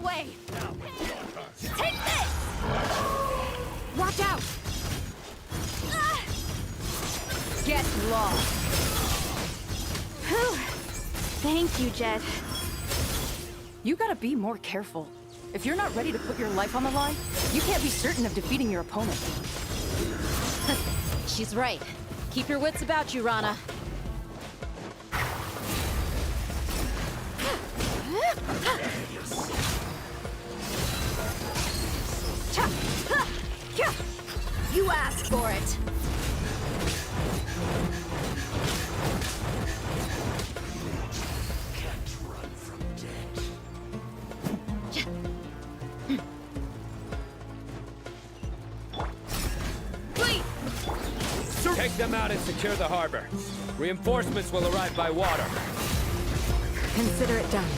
way! Take this! Watch out! Get lost! Whew. Thank you, Jet. You gotta be more careful. If you're not ready to put your life on the line, you can't be certain of defeating your opponent. She's right. Keep your wits about you, Rana. You asked for it. Can't run from death. Flee! Take them out and secure the harbor. Reinforcements will arrive by water. Consider it done.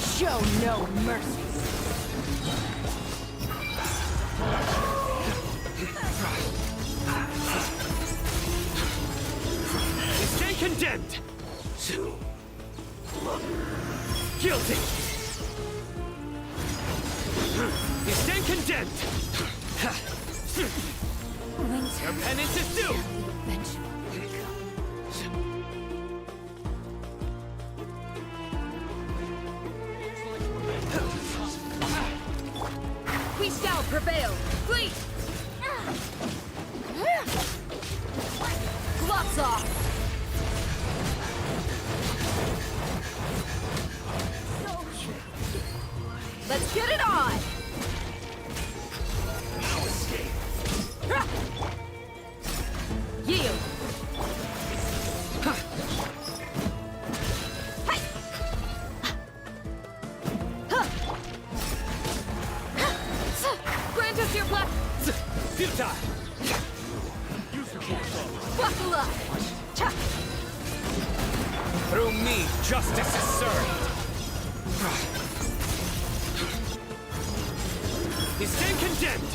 Show no mercy. Stay condemned! Guilty! You stand condemned! Your penance is due! We shall prevail. Flee! Gloves off! Let's get it on! No escape. Yield! Grant us your black... Futile! Buckle up! Through me, justice is served! You stand condemned!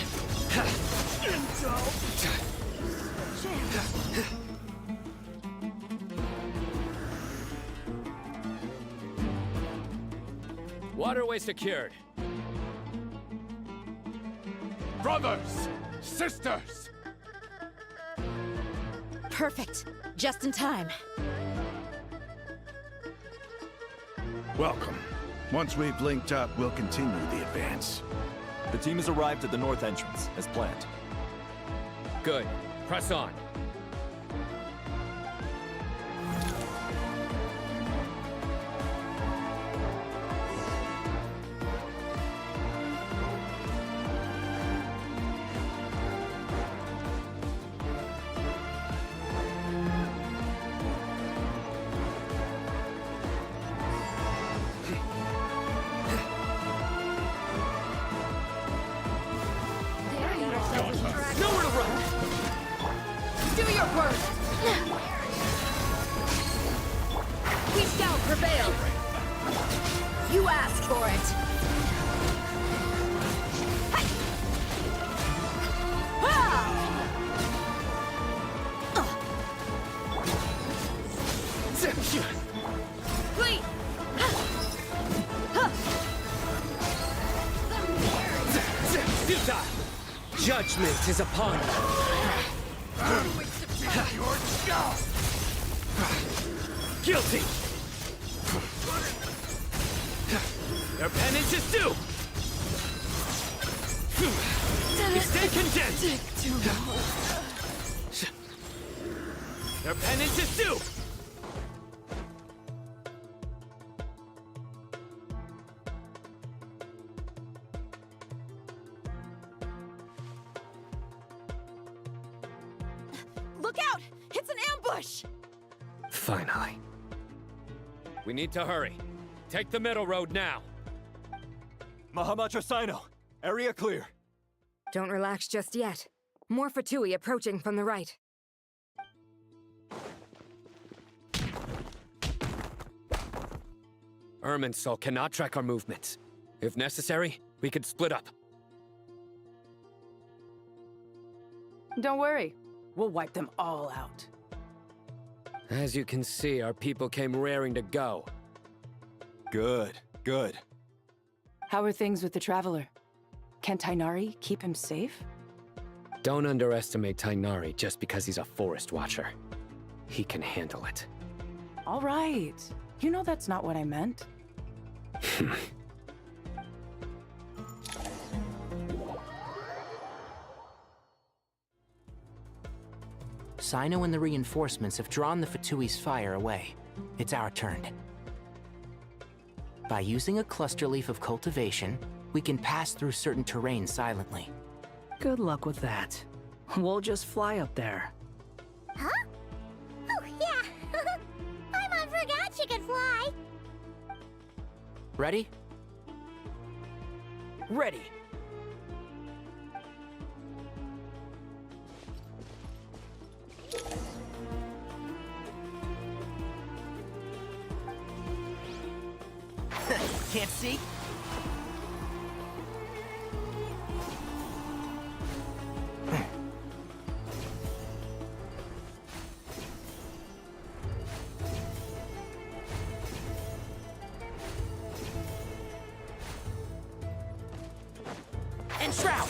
Waterway secured. Brothers! Sisters! Perfect. Just in time. Welcome. Once we've linked up, we'll continue the advance. The team has arrived at the north entrance, as planned. Good. Press on. Nowhere to run! Do your worst! We shall prevail! You asked for it! Hi! Ha! Flee! Futile! Judgment is upon you! Your job! Guilty! Your penance is due! You stay condemned! Your penance is due! Look out! It's an ambush! Finally. We need to hurry. Take the middle road now. Mahamacho Sino, area clear. Don't relax just yet. More Fatui approaching from the right. Irminsul cannot track our movements. If necessary, we could split up. Don't worry. We'll wipe them all out. As you can see, our people came raring to go. Good, good. How are things with the Traveler? Can Tainari keep him safe? Don't underestimate Tainari just because he's a forest watcher. He can handle it. All right. You know that's not what I meant. Sino and the reinforcements have drawn the Fatui's fire away. It's our turn. By using a cluster leaf of cultivation, we can pass through certain terrain silently. Good luck with that. We'll just fly up there. Huh? Oh, yeah. Paimon forgot she could fly. Ready? Ready. Can't see? And shroud!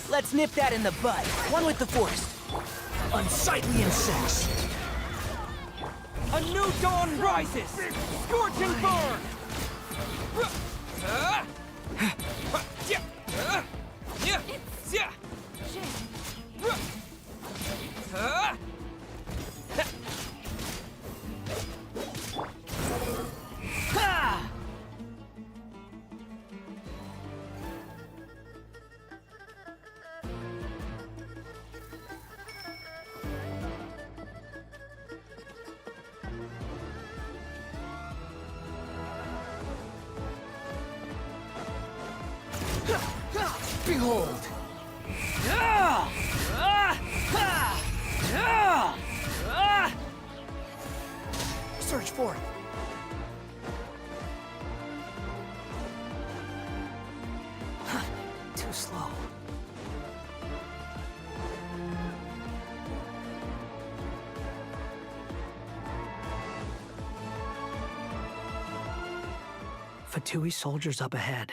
Let's nip that in the bud. One with the forest. Unsightly insects. A new dawn rises! Scorching burn! Behold! Search for it. Too slow. Fatui soldiers up ahead.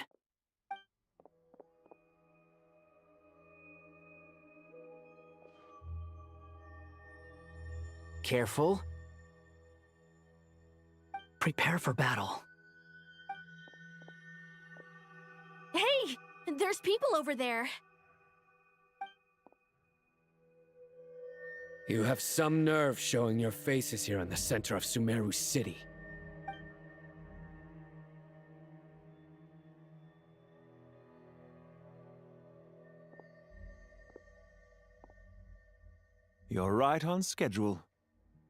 Careful. Prepare for battle. Hey! There's people over there. You have some nerve showing your faces here in the center of Sumeru City. You're right on schedule.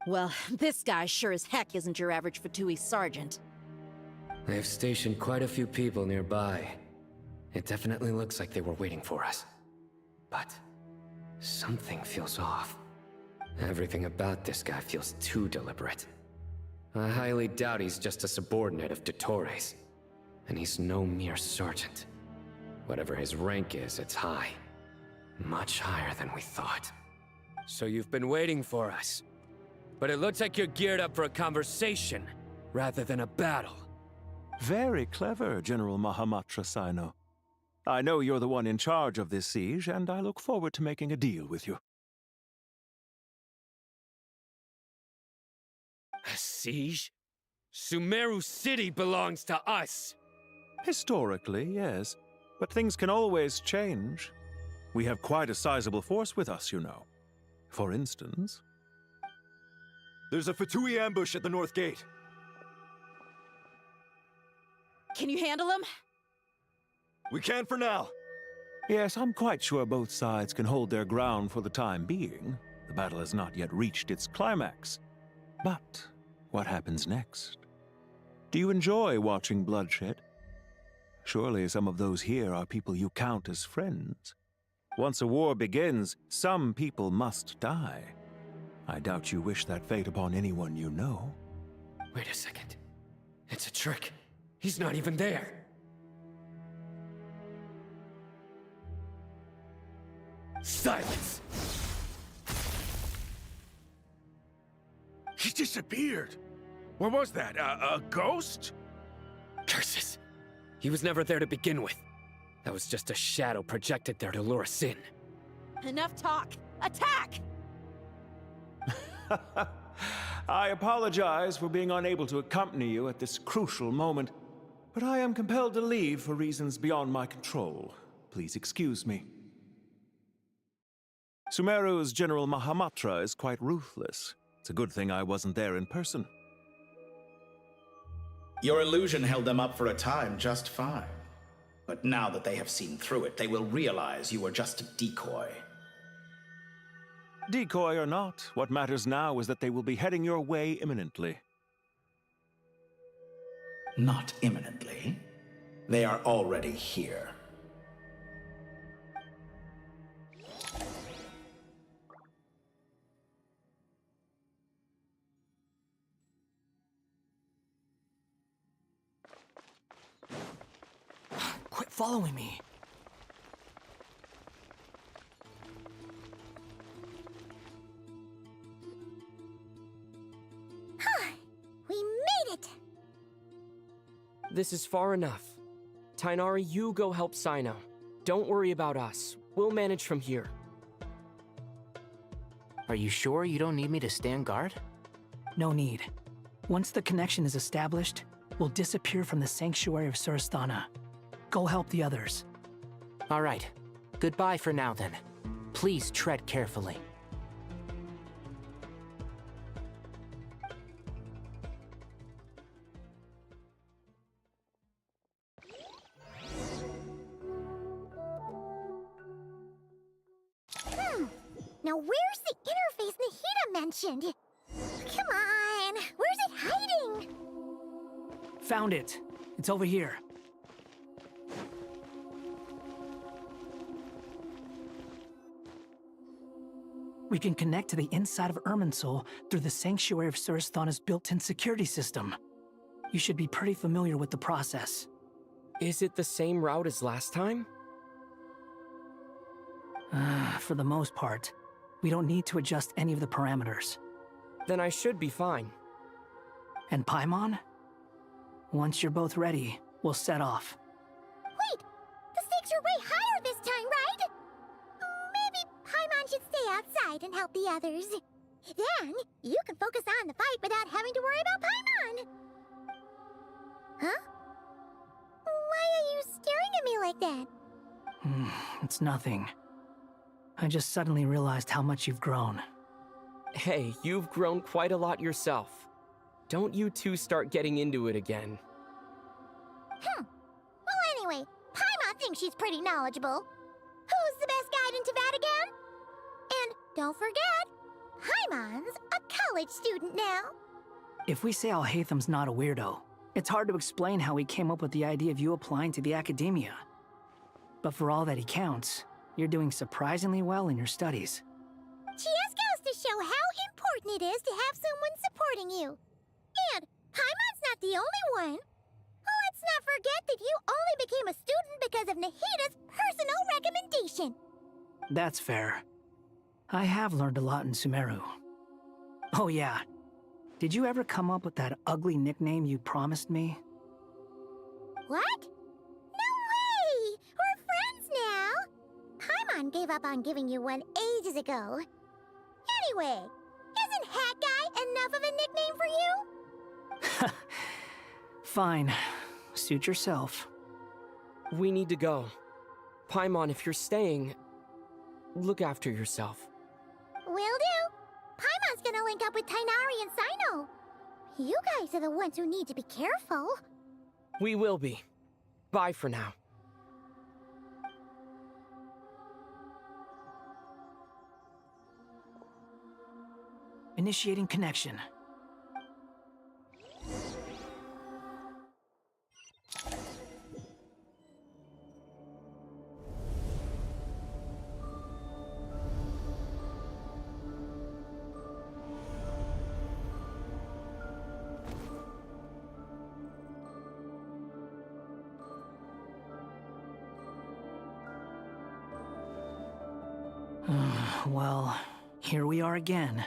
Well, this guy sure as heck isn't your average Fatui sergeant. They've stationed quite a few people nearby. It definitely looks like they were waiting for us. But something feels off. Everything about this guy feels too deliberate. I highly doubt he's just a subordinate of Dottores. And he's no mere sergeant. Whatever his rank is, it's high. Much higher than we thought. So you've been waiting for us. But it looks like you're geared up for a conversation, rather than a battle. Very clever, General Mahamatra Sino. I know you're the one in charge of this siege, and I look forward to making a deal with you. A siege? Sumeru City belongs to us! Historically, yes. But things can always change. We have quite a sizable force with us, you know. For instance... There's a Fatui ambush at the north gate. Can you handle him? We can for now. Yes, I'm quite sure both sides can hold their ground for the time being. The battle has not yet reached its climax. But what happens next? Do you enjoy watching bloodshed? Surely some of those here are people you count as friends. Once a war begins, some people must die. I doubt you wish that fate upon anyone you know. Wait a second. It's a trick. He's not even there. Silence! He disappeared. What was that? A ghost? Curses! He was never there to begin with. That was just a shadow projected there to lure us in. Enough talk! Attack! I apologize for being unable to accompany you at this crucial moment, but I am compelled to leave for reasons beyond my control. Please excuse me. Sumeru's General Mahamatra is quite ruthless. It's a good thing I wasn't there in person. Your illusion held them up for a time just fine. But now that they have seen through it, they will realize you were just a decoy. Decoy or not, what matters now is that they will be heading your way imminently. Not imminently. They are already here. Quit following me. We made it! This is far enough. Tainari, you go help Sino. Don't worry about us. We'll manage from here. Are you sure you don't need me to stand guard? No need. Once the connection is established, we'll disappear from the sanctuary of Surasthana. Go help the others. All right. Goodbye for now, then. Please tread carefully. Now where's the interface Nahida mentioned? Come on, where's it hiding? Found it. It's over here. We can connect to the inside of Irminsul through the Sanctuary of Surasthana's built-in security system. You should be pretty familiar with the process. Is it the same route as last time? For the most part, we don't need to adjust any of the parameters. Then I should be fine. And Paimon? Once you're both ready, we'll set off. Wait! The stakes are way higher this time, right? Maybe Paimon should stay outside and help the others. Then, you can focus on the fight without having to worry about Paimon. Huh? Why are you staring at me like that? It's nothing. I just suddenly realized how much you've grown. Hey, you've grown quite a lot yourself. Don't you two start getting into it again. Well, anyway, Paimon thinks she's pretty knowledgeable. Who's the best guide in Teyvat again? And don't forget, Paimon's a college student now. If we say Alhatham's not a weirdo, it's hard to explain how he came up with the idea of you applying to the academia. But for all that he counts, you're doing surprisingly well in your studies. She just goes to show how important it is to have someone supporting you. And Paimon's not the only one. Let's not forget that you only became a student because of Nahida's personal recommendation. That's fair. I have learned a lot in Sumeru. Oh yeah. Did you ever come up with that ugly nickname you promised me? What? No way! We're friends now! Paimon gave up on giving you one ages ago. Anyway, isn't Hat Guy enough of a nickname for you? Fine. Suit yourself. We need to go. Paimon, if you're staying, look after yourself. Will do. Paimon's gonna link up with Tainari and Sino. You guys are the ones who need to be careful. We will be. Bye for now. Initiating connection. Well, here we are again.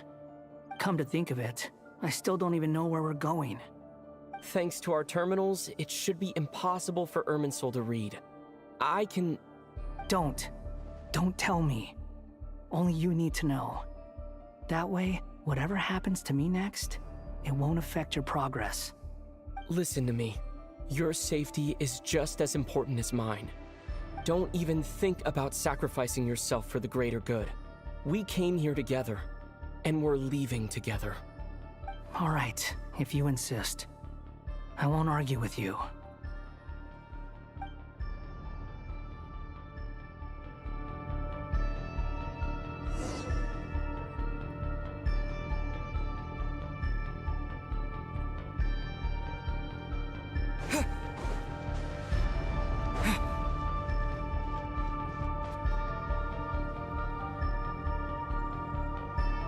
Come to think of it, I still don't even know where we're going. Thanks to our terminals, it should be impossible for Irminsul to read. I can... Don't tell me. Only you need to know. That way, whatever happens to me next, it won't affect your progress. Listen to me. Your safety is just as important as mine. Don't even think about sacrificing yourself for the greater good. We came here together, and we're leaving together. All right, if you insist. I won't argue with you.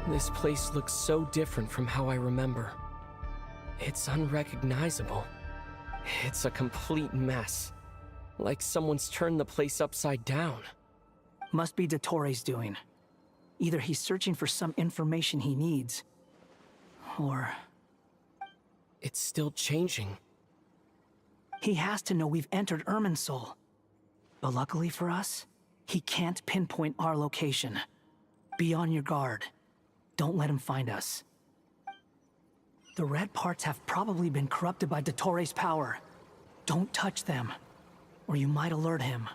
This place looks so different from how I remember. It's unrecognizable. It's a complete mess. Like someone's turned the place upside down. Must be Dottoro's doing. Either he's searching for some information he needs, or... It's still changing. He has to know we've entered Irminsul. But luckily for us, he can't pinpoint our location. Be on your guard. Don't let him find us. The red parts have probably been corrupted by Dottoro's power. Don't touch them, or you might alert him.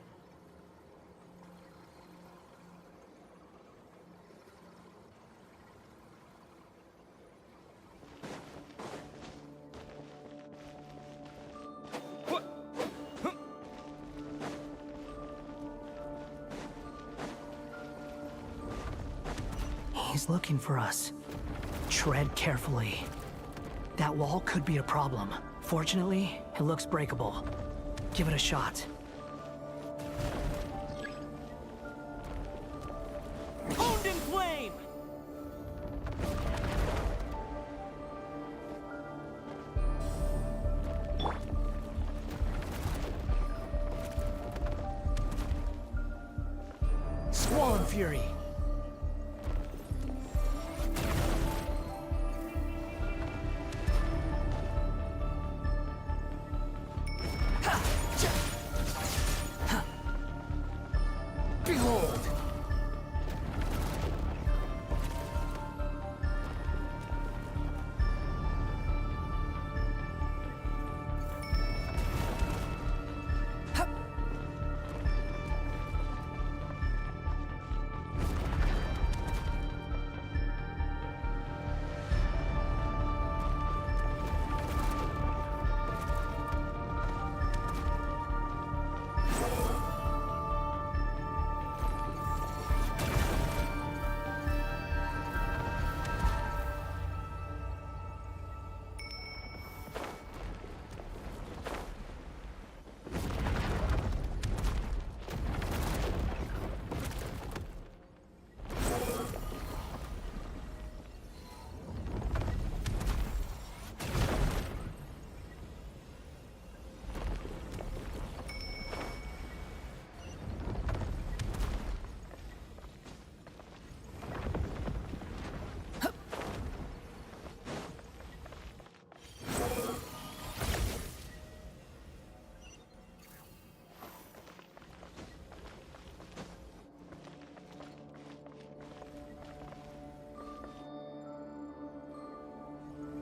He's looking for us. Tread carefully. That wall could be a problem. Fortunately, it looks breakable. Give it a shot. Owned in flame! Swan Fury!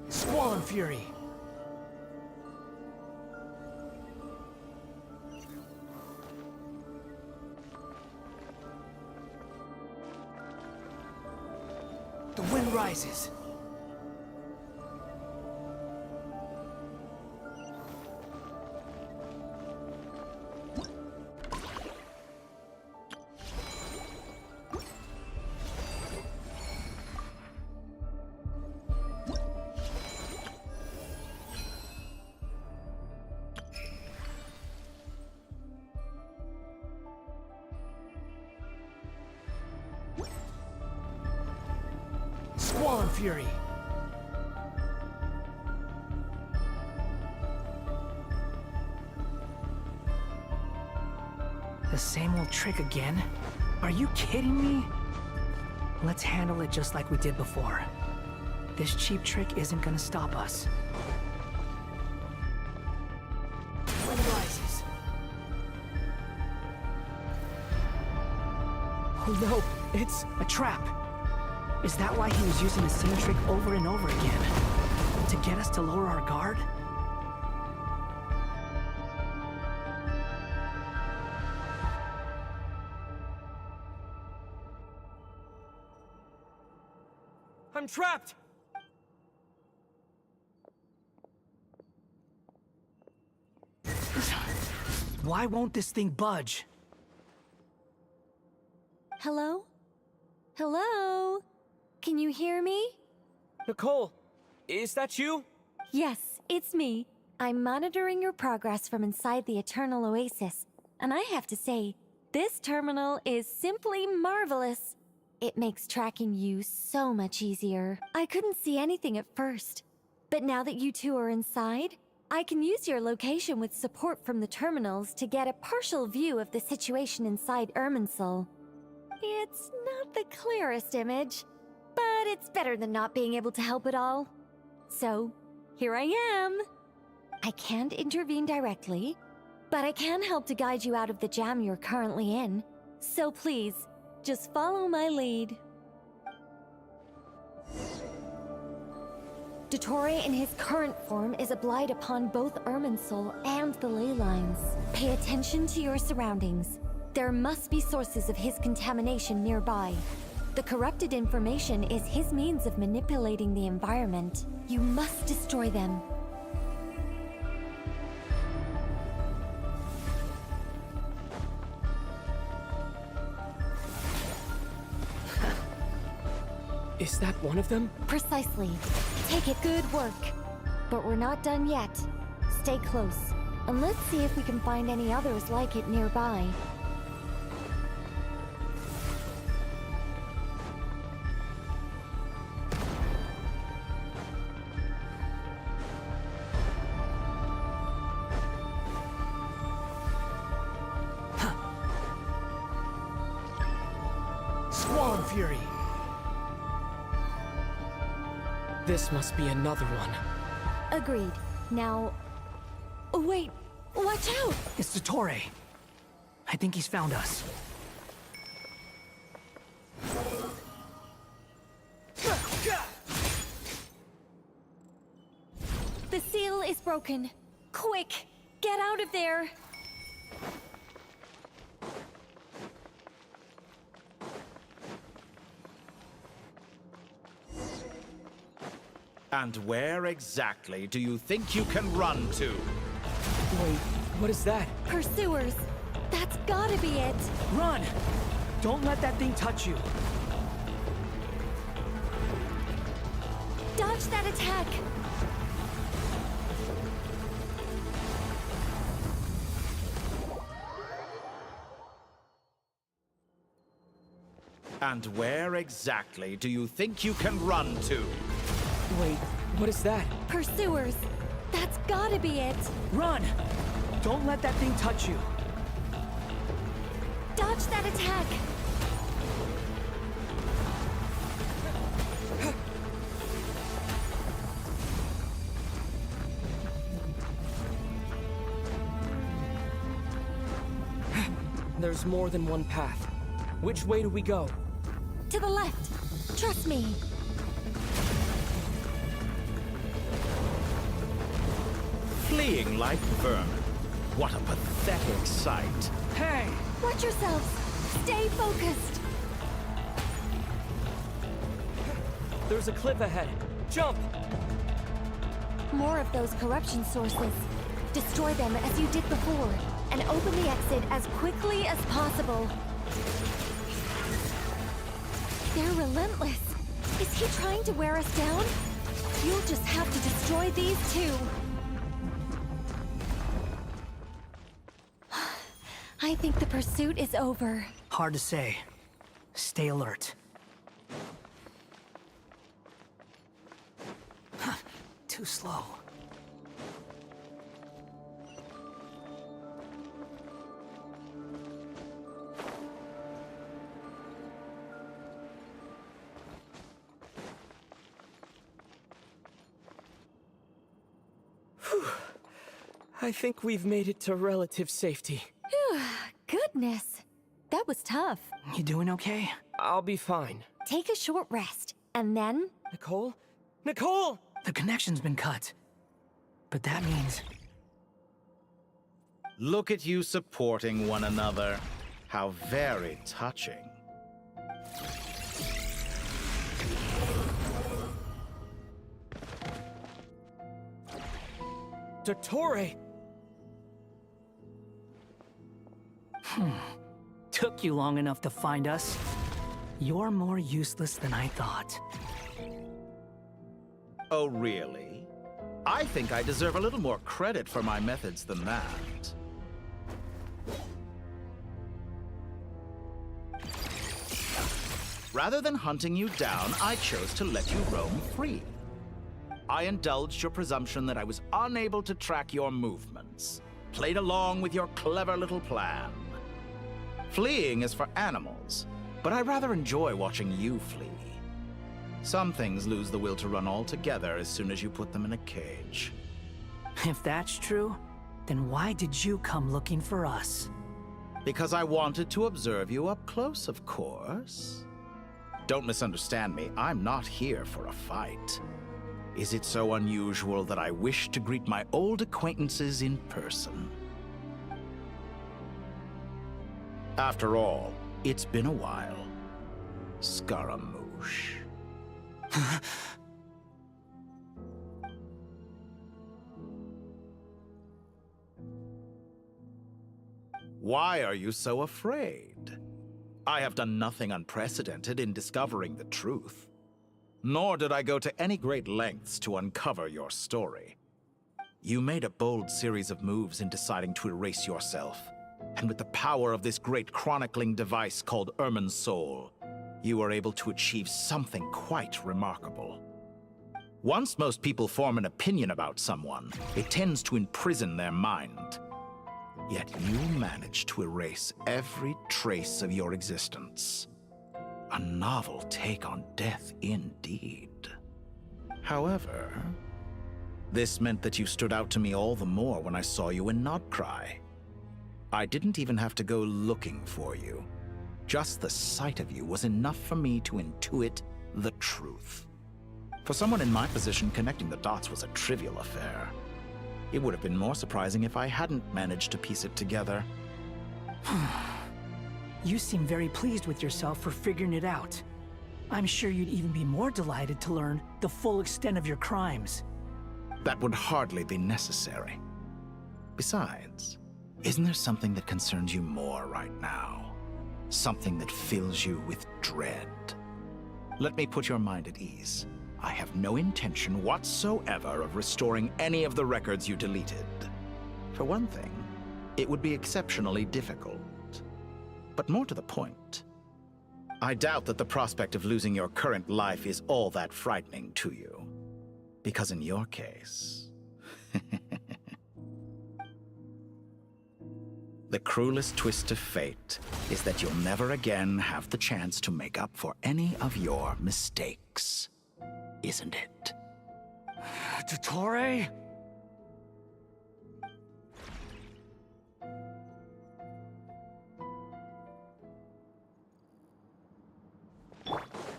Swan Fury! The wind rises. Swan Fury! The same old trick again? Are you kidding me? Let's handle it just like we did before. This cheap trick isn't gonna stop us. Wind rises. Oh no, it's... A trap! Is that why he was using the same trick over and over again? To get us to lower our guard? I'm trapped! Why won't this thing budge? Hello? Hello? Can you hear me? Nicole, is that you? Yes, it's me. I'm monitoring your progress from inside the Eternal Oasis, and I have to say, this terminal is simply marvelous. It makes tracking you so much easier. I couldn't see anything at first, but now that you two are inside, I can use your location with support from the terminals to get a partial view of the situation inside Irminsul. It's not the clearest image, but it's better than not being able to help at all. So, here I am. I can't intervene directly, but I can help to guide you out of the jam you're currently in. So please, just follow my lead. Dottore in his current form is a blight upon both Irminsul and the ley lines. Pay attention to your surroundings. There must be sources of his contamination nearby. The corrupted information is his means of manipulating the environment. You must destroy them. Is that one of them? Precisely. Take it. Good work. But we're not done yet. Stay close, and let's see if we can find any others like it nearby. Swan Fury! This must be another one. Agreed. Now... Wait! Watch out! It's Dottore. I think he's found us. The seal is broken. Quick! Get out of there! And where exactly do you think you can run to? Wait, what is that? Pursuers! That's gotta be it! Run! Don't let that thing touch you. Dodge that attack! And where exactly do you think you can run to? Wait, what is that? Pursuers! That's gotta be it! Run! Don't let that thing touch you. Dodge that attack! There's more than one path. Which way do we go? To the left! Trust me! Fleeing like vermin. What a pathetic sight. Hey! Watch yourselves! Stay focused! There's a cliff ahead. Jump! More of those corruption sources. Destroy them as you did before, and open the exit as quickly as possible. They're relentless. Is he trying to wear us down? You'll just have to destroy these too. I think the pursuit is over. Hard to say. Stay alert. Too slow. I think we've made it to relative safety. Goodness. That was tough. You doing okay? I'll be fine. Take a short rest, and then... Nicole? Nicole! The connection's been cut. But that means... Look at you supporting one another. How very touching. Dottore! Took you long enough to find us. You're more useless than I thought. Oh, really? I think I deserve a little more credit for my methods than that. Rather than hunting you down, I chose to let you roam free. I indulged your presumption that I was unable to track your movements, played along with your clever little plan. Fleeing is for animals, but I rather enjoy watching you flee. Some things lose the will to run altogether as soon as you put them in a cage. If that's true, then why did you come looking for us? Because I wanted to observe you up close, of course. Don't misunderstand me, I'm not here for a fight. Is it so unusual that I wish to greet my old acquaintances in person? After all, it's been a while. Scaramouche. Why are you so afraid? I have done nothing unprecedented in discovering the truth. Nor did I go to any great lengths to uncover your story. You made a bold series of moves in deciding to erase yourself. And with the power of this great chronicling device called Ermin's Soul, you were able to achieve something quite remarkable. Once most people form an opinion about someone, it tends to imprison their mind. Yet you managed to erase every trace of your existence. A novel take on death indeed. However, this meant that you stood out to me all the more when I saw you in Nodcry. I didn't even have to go looking for you. Just the sight of you was enough for me to intuit the truth. For someone in my position, connecting the dots was a trivial affair. It would have been more surprising if I hadn't managed to piece it together. You seem very pleased with yourself for figuring it out. I'm sure you'd even be more delighted to learn the full extent of your crimes. That would hardly be necessary. Besides, isn't there something that concerns you more right now? Something that fills you with dread? Let me put your mind at ease. I have no intention whatsoever of restoring any of the records you deleted. For one thing, it would be exceptionally difficult. But more to the point, I doubt that the prospect of losing your current life is all that frightening to you. Because in your case... the cruelest twist of fate is that you'll never again have the chance to make up for any of your mistakes. Isn't it? Dottore?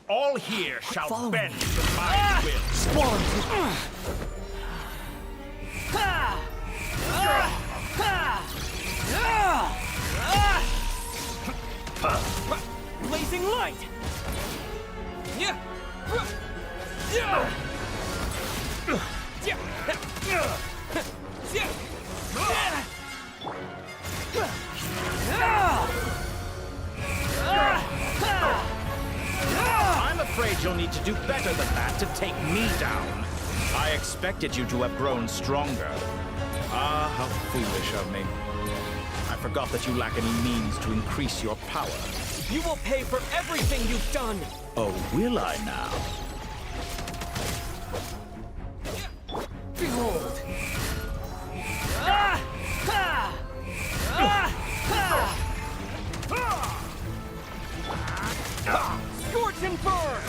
All here shall Follow bend me. to my will. Spawn! Blazing light! I'm afraid you'll need to do better than that to take me down. I expected you to have grown stronger. Ah, how foolish of me. I forgot that you lack any means to increase your power. You will pay for everything you've done! Oh, will I now? Behold! Scorch and burn!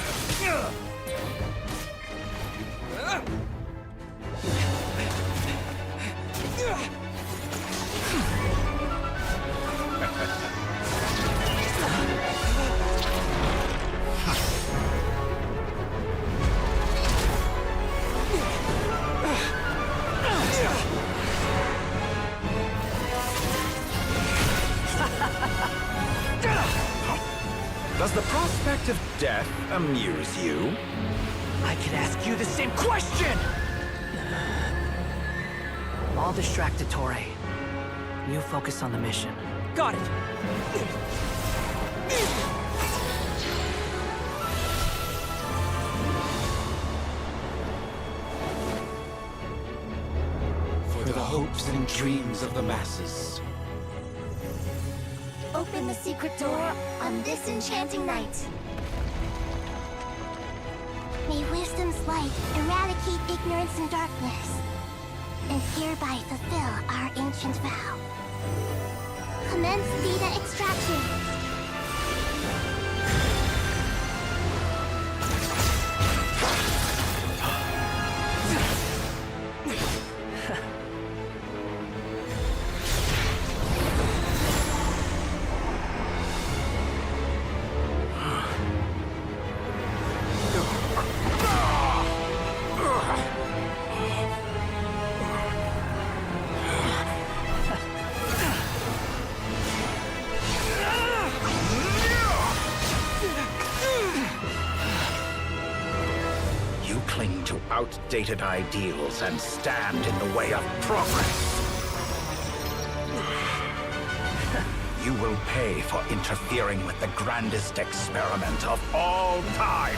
Does the prospect of death amuse you? I could ask you the same question! I'll distract Ettore. You focus on the mission. Got it! For the hopes and dreams of the masses. Open the secret door on this enchanting night. May wisdom's light eradicate ignorance and darkness, and hereby fulfill our ancient vow. Commence data extraction. You cling to outdated ideals and stand in the way of progress. You will pay for interfering with the grandest experiment of all time.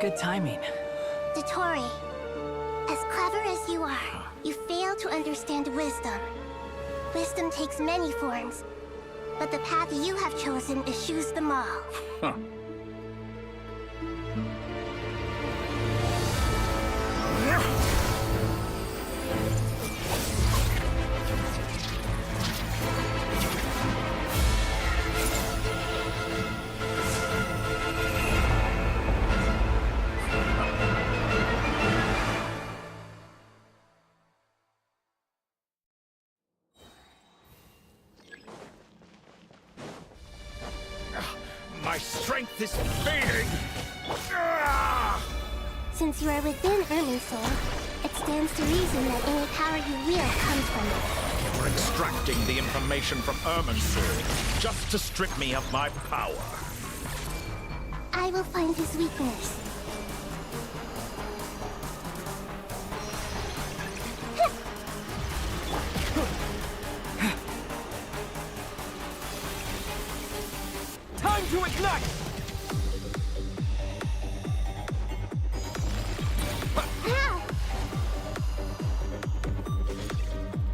Good timing. Dottore, as clever as you are, you fail to understand wisdom. Wisdom takes many forms, but the path you have chosen eschews them all. Huh. My strength is fading! Since you are within Irmin's soul, it stands to reason that any power you wield comes from it. You're extracting the information from Irmin's soul just to strip me of my power. I will find his weakness. Time to ignite!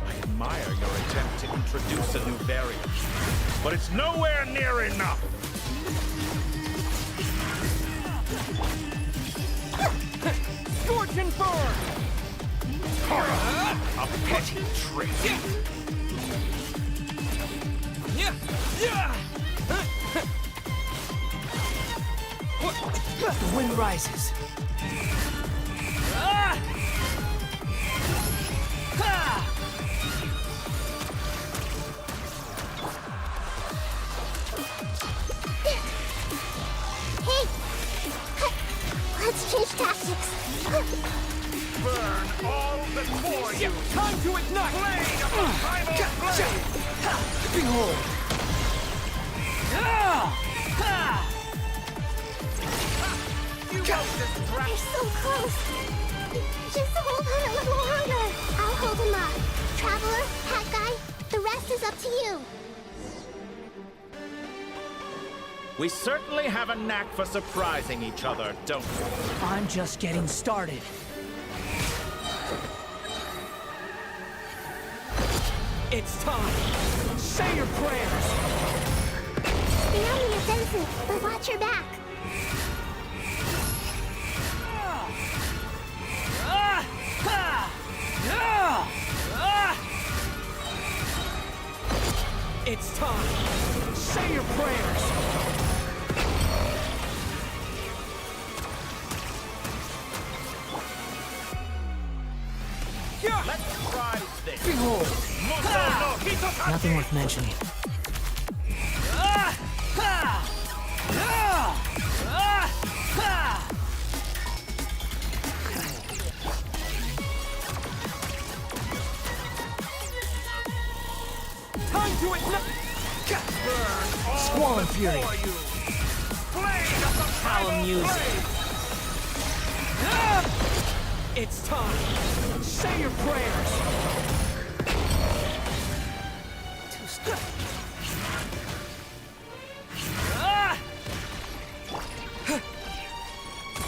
I admire your attempt to introduce a new variant, but it's nowhere near enough. Scorch and burn! A petty trick. The wind rises. Hey! Let's change tactics. Burn all before you. Time to ignite! Blade of the primal blade. Behold! They're so close. Just hold on a little longer. I'll hold him up. Traveler, Hat Guy, the rest is up to you. We certainly have a knack for surprising each other, don't we? I'm just getting started. It's time! Say your prayers! Stay on the offensive, but watch your back. It's time! Say your prayers! Let's try this. Behold! Nothing worth mentioning. Time to ignite! Squall and Fury. How amusing. It's time. Say your prayers.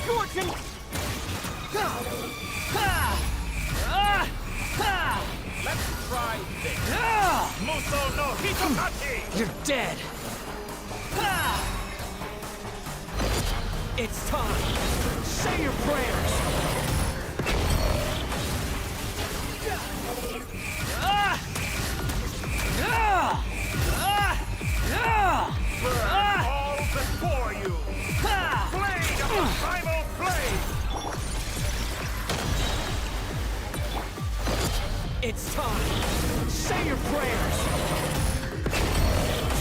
Scorching! Let's try this. Muso no Hitokaki! You're dead. It's time. Say your prayers. Burn all before you! Blade of the primal blade! It's time. Say your prayers.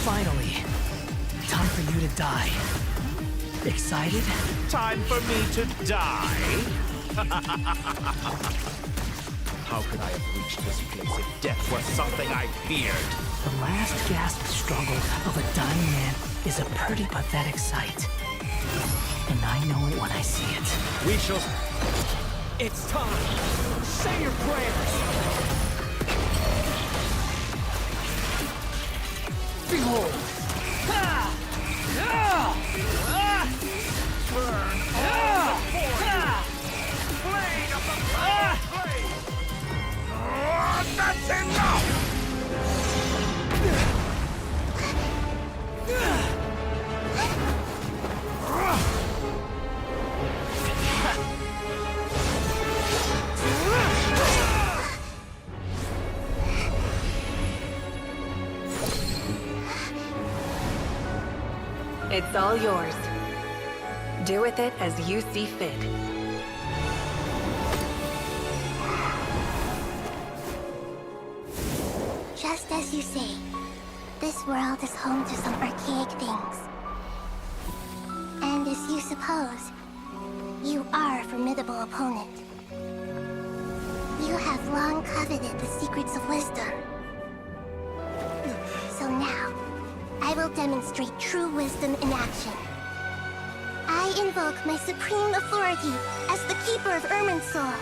Finally. Time for you to die. Excited? Time for me to die? How could I have reached this place if death was something I feared? The last gasp struggle of a dying man is a pretty pathetic sight. And I know it when I see it. We shall... It's time. Say your prayers. Behold. burn all before you! Blade of the primal blade! That's enough! It's all yours. Do with it as you see fit. Just as you say, this world is home to some archaic things. And as you suppose, you are a formidable opponent. You have long coveted the secrets of wisdom. So now, I will demonstrate true wisdom in action. I invoke my supreme authority as the keeper of Irminsul.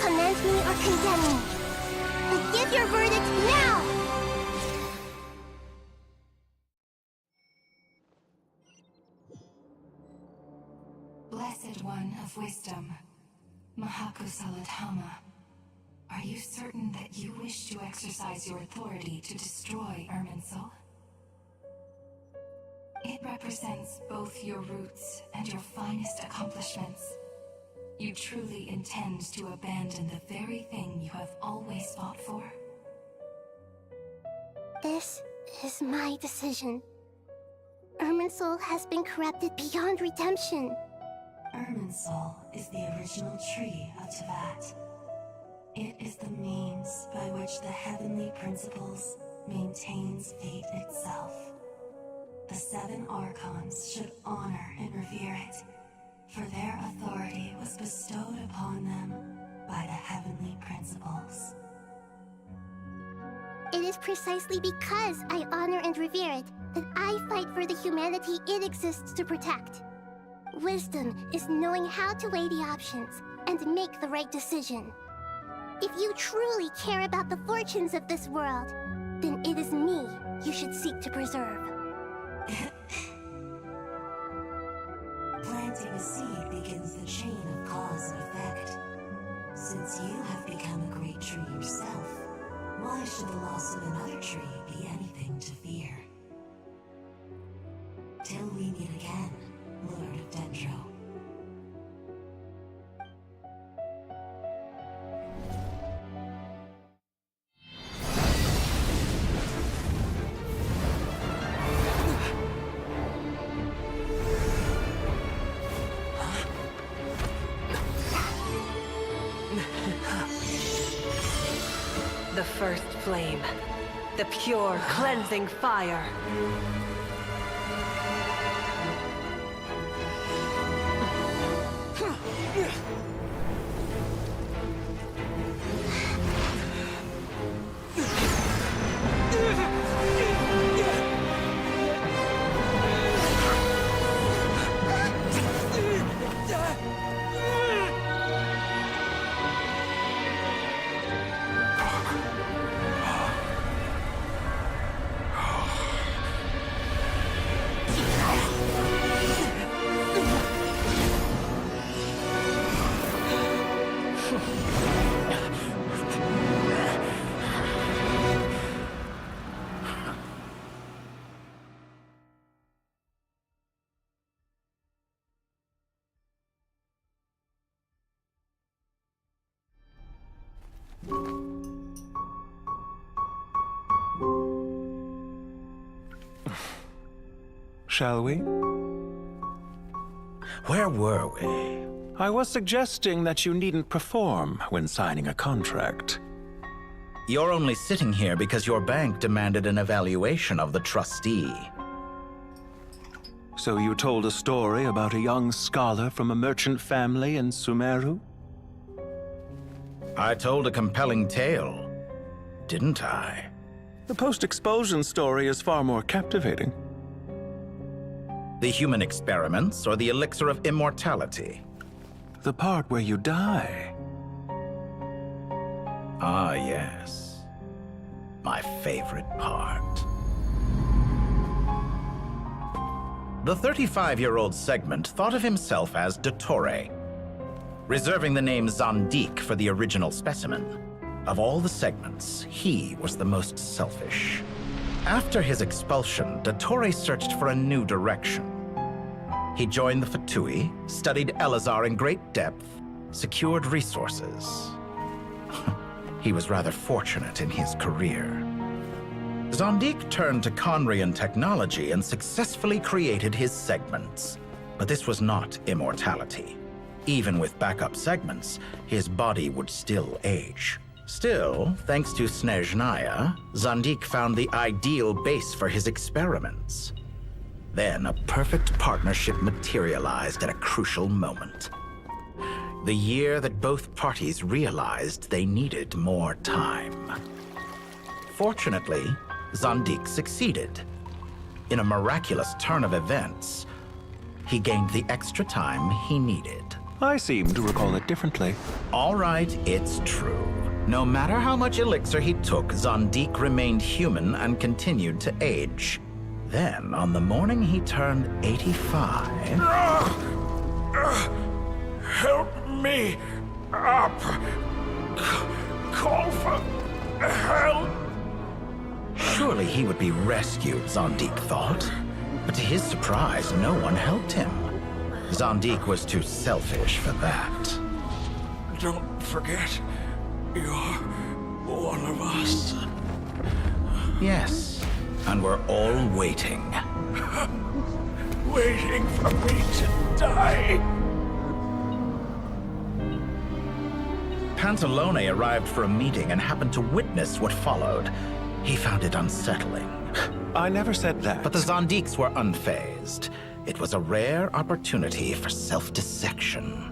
Commend me or condemn me. But give your verdict now! Blessed One of Wisdom, Mahakusaladhama, are you certain that you wish to exercise your authority to destroy Irminsul? It represents both your roots and your finest accomplishments. You truly intend to abandon the very thing you have always fought for? This is my decision. Irminsul has been corrupted beyond redemption. Irminsul is the original tree of Tevat. It is the means by which the heavenly principles maintains fate itself. The seven Archons should honor and revere it, for their authority was bestowed upon them by the heavenly principles. It is precisely because I honor and revere it that I fight for the humanity it exists to protect. Wisdom is knowing how to weigh the options and make the right decision. If you truly care about the fortunes of this world, then it is me you should seek to preserve. Planting a seed begins the chain of cause and effect. Since you have become a great tree yourself, why should the loss of another tree be anything to fear? Till we meet again, Lord of Dendro. The first flame. The pure, cleansing fire. Shall we? Where were we? I was suggesting that you needn't perform when signing a contract. You're only sitting here because your bank demanded an evaluation of the trustee. So you told a story about a young scholar from a merchant family in Sumeru? I told a compelling tale, didn't I? The post-expulsion story is far more captivating. The human experiments or the elixir of immortality? The part where you die. Ah, yes. My favorite part. The 35-year-old Segment thought of himself as Dottore, reserving the name Zandik for the original specimen. Of all the Segments, he was the most selfish. After his expulsion, Dottore searched for a new direction. He joined the Fatui, studied Elazar in great depth, secured resources. He was rather fortunate in his career. Zandik turned to Conrian technology and successfully created his segments. But this was not immortality. Even with backup segments, his body would still age. Still, thanks to Snezhnaya, Zandik found the ideal base for his experiments. Then a perfect partnership materialized at a crucial moment. The year that both parties realized they needed more time. Fortunately, Zandik succeeded. In a miraculous turn of events, he gained the extra time he needed. I seem to recall it differently. All right, it's true. No matter how much elixir he took, Zandik remained human and continued to age. Then, on the morning he turned 85... Help me up! Call for help! Surely he would be rescued, Zandik thought. But to his surprise, no one helped him. Zandik was too selfish for that. Don't forget, you're one of us. Yes, and we're all waiting. Waiting for me to die. Pantalone arrived for a meeting and happened to witness what followed. He found it unsettling. I never said that. But the Zandiks were unfazed. It was a rare opportunity for self-dissection.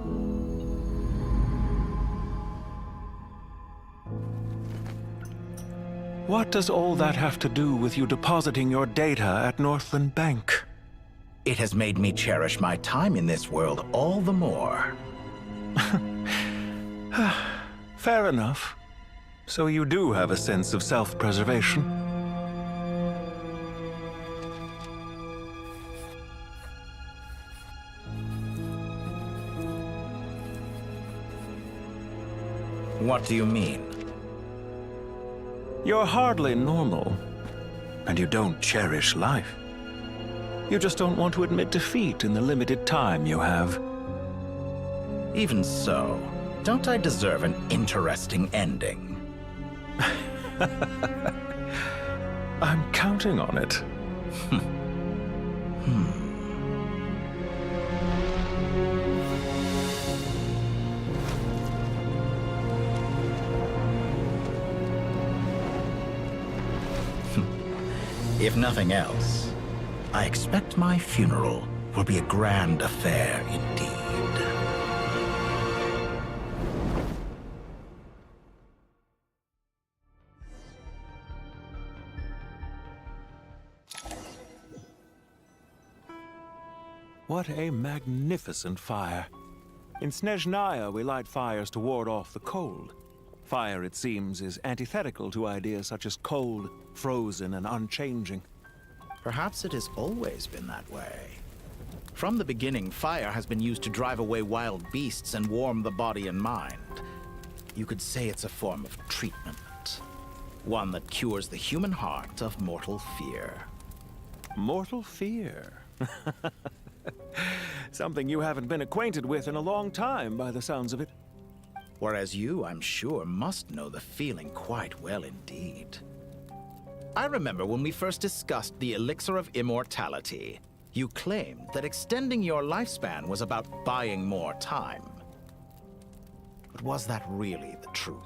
What does all that have to do with you depositing your data at Northland Bank? It has made me cherish my time in this world all the more. Fair enough. So you do have a sense of self-preservation. What do you mean? You're hardly normal, and you don't cherish life. You just don't want to admit defeat in the limited time you have. Even so, don't I deserve an interesting ending? I'm counting on it. If nothing else, I expect my funeral will be a grand affair indeed. What a magnificent fire. In Snezhnaya, we light fires to ward off the cold. Fire, it seems, is antithetical to ideas such as cold, frozen, and unchanging. Perhaps it has always been that way. From the beginning, fire has been used to drive away wild beasts and warm the body and mind. You could say it's a form of treatment. One that cures the human heart of mortal fear. Mortal fear? Something you haven't been acquainted with in a long time, by the sounds of it. Whereas you, I'm sure, must know the feeling quite well indeed. I remember when we first discussed the elixir of immortality. You claimed that extending your lifespan was about buying more time. But was that really the truth?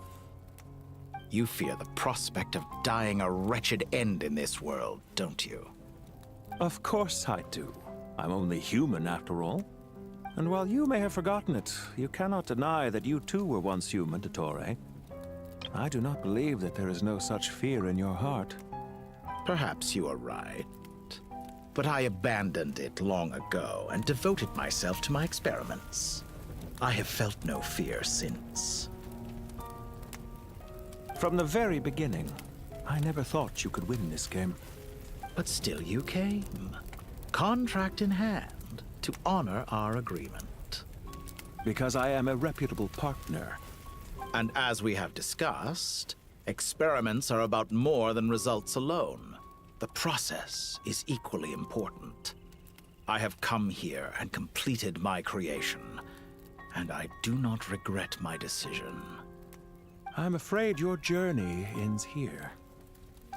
You fear the prospect of dying a wretched end in this world, don't you? Of course I do. I'm only human, after all. And while you may have forgotten it, you cannot deny that you too were once human, Dottore. I do not believe that there is no such fear in your heart. Perhaps you are right. But I abandoned it long ago and devoted myself to my experiments. I have felt no fear since. From the very beginning, I never thought you could win this game. But still you came, contract in hand, to honor our agreement. Because I am a reputable partner. And as we have discussed, experiments are about more than results alone. The process is equally important. I have come here and completed my creation, and I do not regret my decision. I'm afraid your journey ends here.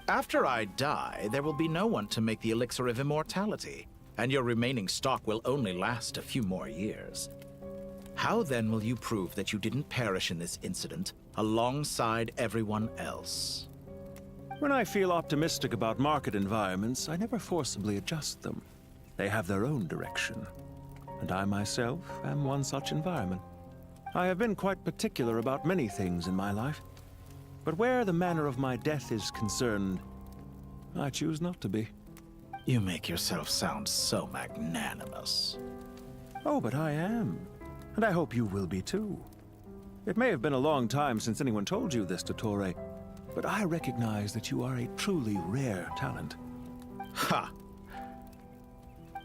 After I die, there will be no one to make the elixir of immortality, and your remaining stock will only last a few more years. How then will you prove that you didn't perish in this incident alongside everyone else? When I feel optimistic about market environments, I never forcibly adjust them. They have their own direction. And I myself am one such environment. I have been quite particular about many things in my life. But where the manner of my death is concerned, I choose not to be. You make yourself sound so magnanimous. Oh, but I am. And I hope you will be too. It may have been a long time since anyone told you this, Dottore, but I recognize that you are a truly rare talent. Ha!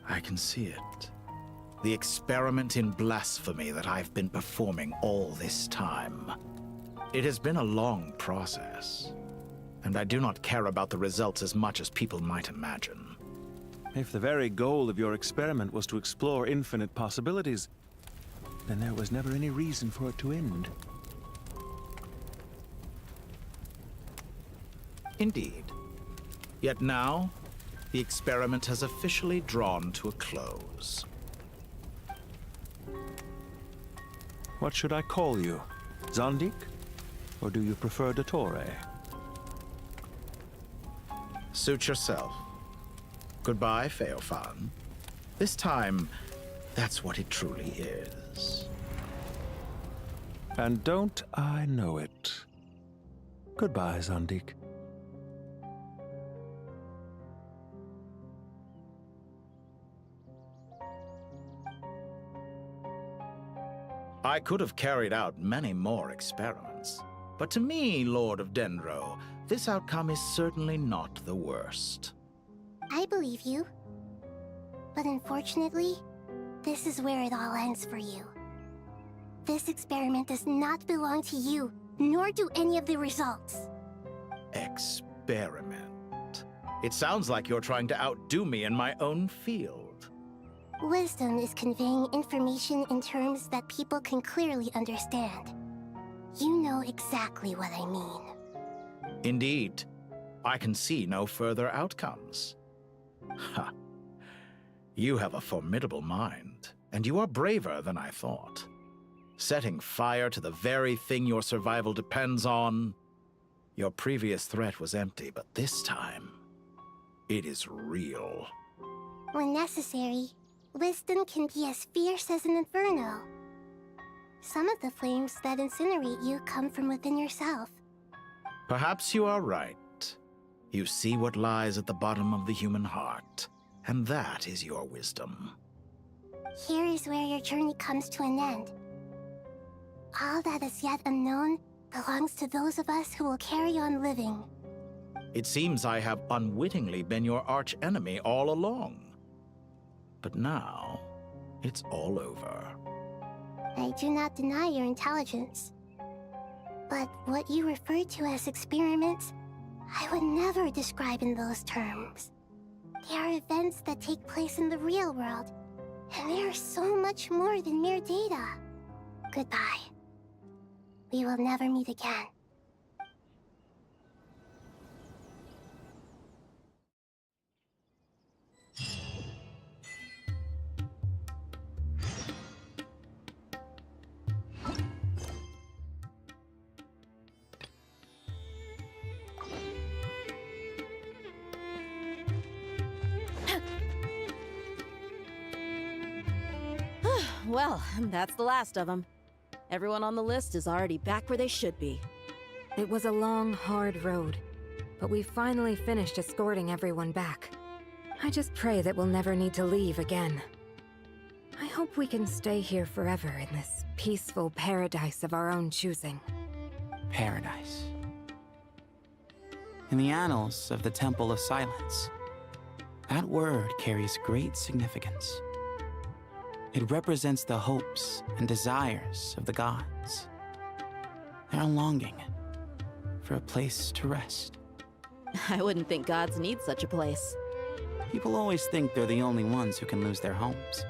I can see it. The experiment in blasphemy that I've been performing all this time. It has been a long process, and I do not care about the results as much as people might imagine. If the very goal of your experiment was to explore infinite possibilities, then there was never any reason for it to end. Indeed. Yet now, the experiment has officially drawn to a close. What should I call you? Zandik? Or do you prefer Dottore? Suit yourself. Goodbye, Feofan. This time, that's what it truly is. And don't I know it? Goodbye, Zandik. I could have carried out many more experiments, but to me, Lord of Dendro, this outcome is certainly not the worst. I believe you. But unfortunately, this is where it all ends for you. This experiment does not belong to you, nor do any of the results. Experiment. It sounds like you're trying to outdo me in my own field. Wisdom is conveying information in terms that people can clearly understand. You know exactly what I mean. Indeed. I can see no further outcomes. Ha. You have a formidable mind, and you are braver than I thought. Setting fire to the very thing your survival depends on. Your previous threat was empty, but this time, it is real. When necessary, wisdom can be as fierce as an inferno. Some of the flames that incinerate you come from within yourself. Perhaps you are right. You see what lies at the bottom of the human heart, and that is your wisdom. Here is where your journey comes to an end. All that is yet unknown belongs to those of us who will carry on living. It seems I have unwittingly been your arch-enemy all along. But now, it's all over. I do not deny your intelligence. But what you refer to as experiments, I would never describe in those terms. They are events that take place in the real world, and they are so much more than mere data. Goodbye. We will never meet again. Well, that's the last of them. Everyone on the list is already back where they should be. It was a long, hard road, but we finally finished escorting everyone back. I just pray that we'll never need to leave again. I hope we can stay here forever in this peaceful paradise of our own choosing. Paradise. In the annals of the Temple of Silence, that word carries great significance. It represents the hopes and desires of the gods. Their longing for a place to rest. I wouldn't think gods need such a place. People always think they're the only ones who can lose their homes.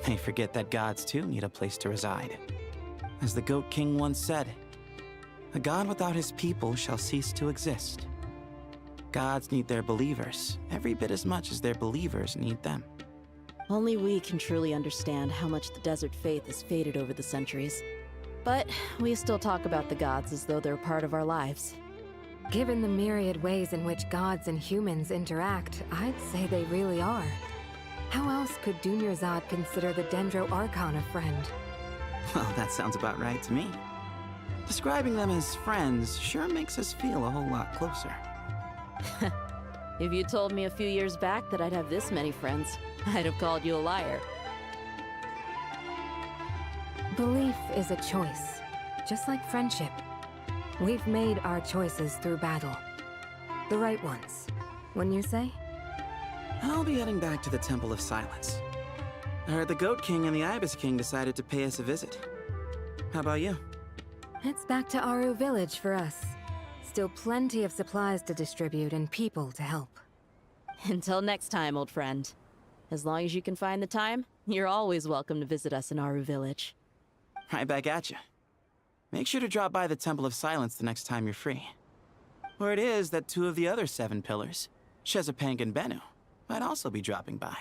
They forget that gods too need a place to reside. As the Goat King once said, "A god without his people shall cease to exist." Gods need their believers every bit as much as their believers need them. Only we can truly understand how much the desert faith has faded over the centuries. But we still talk about the gods as though they're part of our lives. Given the myriad ways in which gods and humans interact, I'd say they really are. How else could Dunyarzad consider the Dendro Archon a friend? Well, that sounds about right to me. Describing them as friends sure makes us feel a whole lot closer. If you told me a few years back that I'd have this many friends, I'd have called you a liar. Belief is a choice, just like friendship. We've made our choices through battle. The right ones, wouldn't you say? I'll be heading back to the Temple of Silence. I heard the Goat King and the Ibis King decided to pay us a visit. How about you? It's back to Aru Village for us. Still plenty of supplies to distribute and people to help. Until next time, old friend. As long as you can find the time, you're always welcome to visit us in Aru Village. Right back at you. Make sure to drop by the Temple of Silence the next time you're free. Word is that 2 of the other 7 pillars, Shezapang and Bennu, might also be dropping by.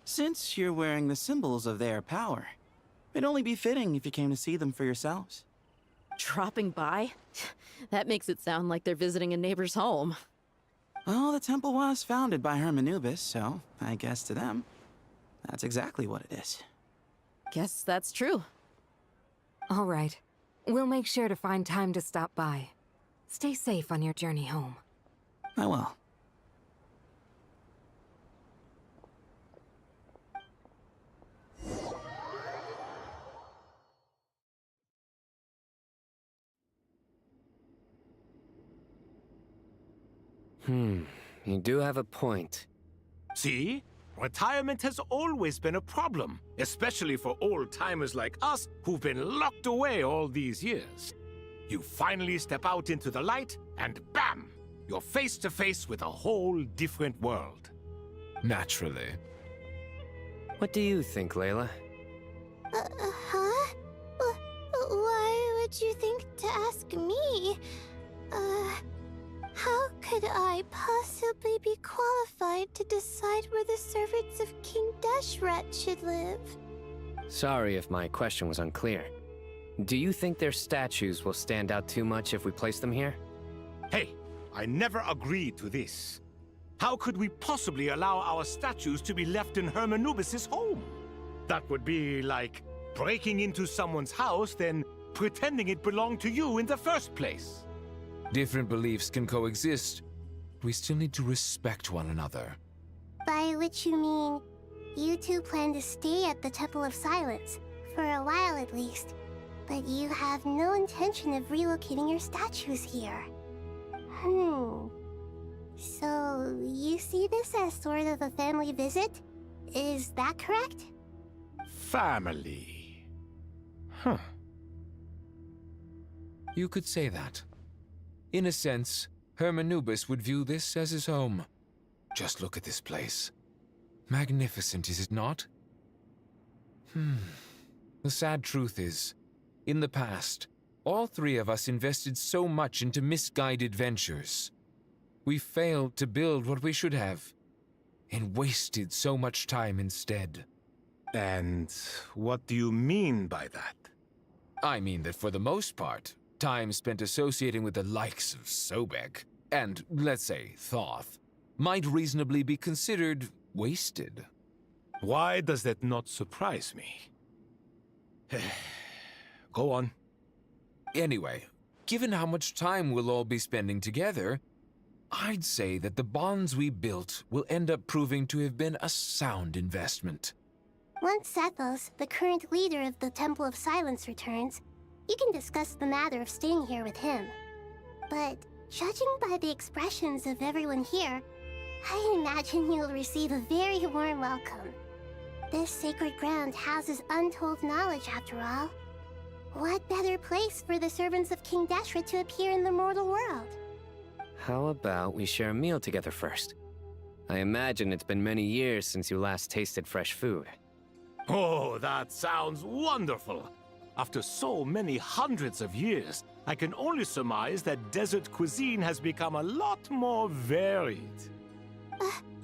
Since you're wearing the symbols of their power, it'd only be fitting if you came to see them for yourselves. Dropping by? That makes it sound like they're visiting a neighbor's home. Well, the temple was founded by Hermanubis, so I guess to them, that's exactly what it is. Guess that's true. All right. We'll make sure to find time to stop by. Stay safe on your journey home. I will. You do have a point. See? Retirement has always been a problem, especially for old-timers like us who've been locked away all these years. You finally step out into the light, and bam! You're face to face with a whole different world. Naturally. What do you think, Layla? Huh? Why would you think to ask me? How could I possibly be qualified to decide where the servants of King Deshret should live? Sorry if my question was unclear. Do you think their statues will stand out too much if we place them here? Hey, I never agreed to this. How could we possibly allow our statues to be left in Hermanubis' home? That would be like breaking into someone's house, then pretending it belonged to you in the first place. Different beliefs can coexist. We still need to respect one another. By which you mean, you two plan to stay at the Temple of Silence, for a while at least, but you have no intention of relocating your statues here. So, you see this as sort of a family visit? Is that correct? family. Huh. You could say that. In a sense, Hermanubis would view this as his home. Just look at this place. Magnificent, is it not? The sad truth is, in the past, all three of us invested so much into misguided ventures. We failed to build what we should have, and wasted so much time instead. And what do you mean by that? I mean that for the most part, time spent associating with the likes of Sobek, and, let's say, Thoth, might reasonably be considered wasted. Why does that not surprise me? Go on. Anyway, given how much time we'll all be spending together, I'd say that the bonds we built will end up proving to have been a sound investment. Once Sethos, the current leader of the Temple of Silence, returns, you can discuss the matter of staying here with him. But judging by the expressions of everyone here, I imagine you'll receive a very warm welcome. This sacred ground houses untold knowledge, after all. What better place for the servants of King Deshret to appear in the mortal world? How about we share a meal together first? I imagine it's been many years since you last tasted fresh food. Oh, that sounds wonderful! After so many hundreds of years, I can only surmise that desert cuisine has become a lot more varied.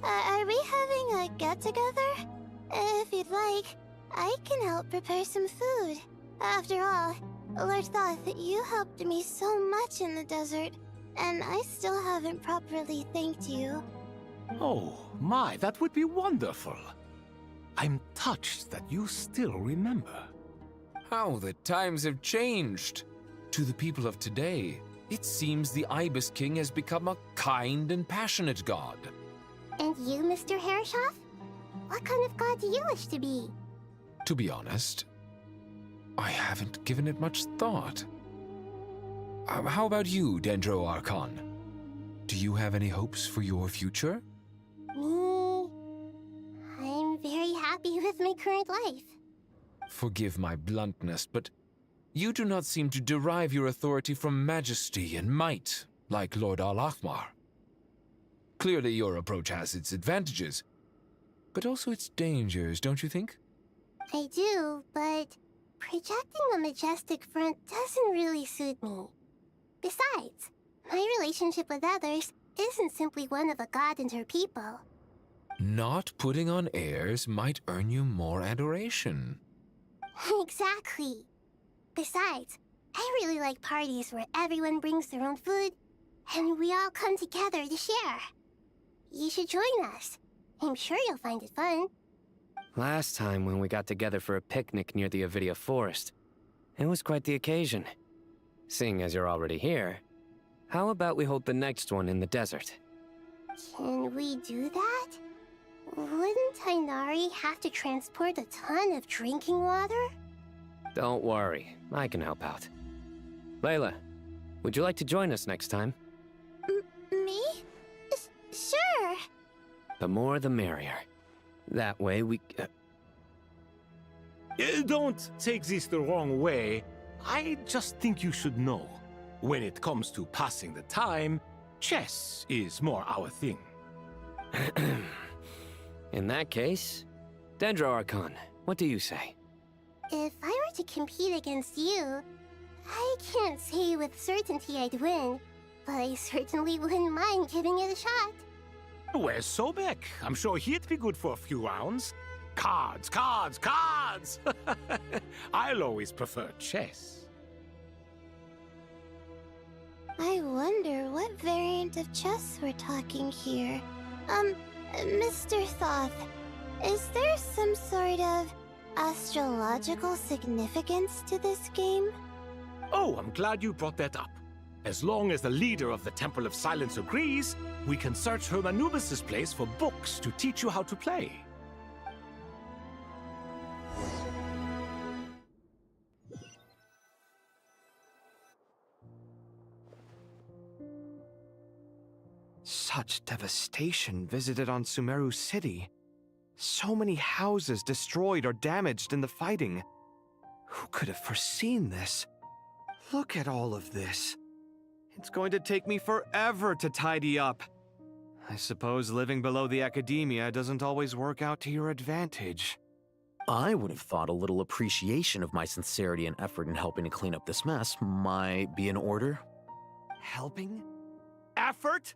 Are we having a get-together? If you'd like, I can help prepare some food. After all, Lord Thoth, you helped me so much in the desert, and I still haven't properly thanked you. Oh, my, that would be wonderful. I'm touched that you still remember. How the times have changed! To the people of today, it seems the Ibis King has become a kind and passionate god. And you, Mr. Herreshoff? What kind of god do you wish to be? To be honest, I haven't given it much thought. How about you, Dendro Archon? Do you have any hopes for your future? Me? I'm very happy with my current life. Forgive my bluntness, but you do not seem to derive your authority from majesty and might, like Lord Al-Ahmar. Clearly your approach has its advantages, but also its dangers, don't you think? I do, but projecting a majestic front doesn't really suit me. Besides, my relationship with others isn't simply one of a god and her people. Not putting on airs might earn you more adoration. Exactly. Besides, I really like parties where everyone brings their own food, and we all come together to share. You should join us. I'm sure you'll find it fun. Last time when we got together for a picnic near the Avidia Forest, it was quite the occasion. Seeing as you're already here, how about we hold the next one in the desert? Can we do that? Wouldn't Tainari have to transport a ton of drinking water? Don't worry, I can help out. Layla, would you like to join us next time? Me? Sure. The more the merrier. That way we... Don't take this the wrong way. I just think you should know. When it comes to passing the time, chess is more our thing. In that case, Dendro Archon, what do you say? If I were to compete against you, I can't say with certainty I'd win, but I certainly wouldn't mind giving it a shot. Where's Sobek? I'm sure he'd be good for a few rounds. Cards, cards, cards! I'll always prefer chess. I wonder what variant of chess we're talking here. Mr. Thoth, is there some sort of astrological significance to this game? Oh, I'm glad you brought that up. As long as the leader of the Temple of Silence agrees, we can search Hermanubis' place for books to teach you how to play. Such devastation visited on Sumeru City. So many houses destroyed or damaged in the fighting. Who could have foreseen this? Look at all of this. It's going to take me forever to tidy up. I suppose living below the academia doesn't always work out to your advantage. I would have thought a little appreciation of my sincerity and effort in helping to clean up this mess might be in order. Helping? Effort?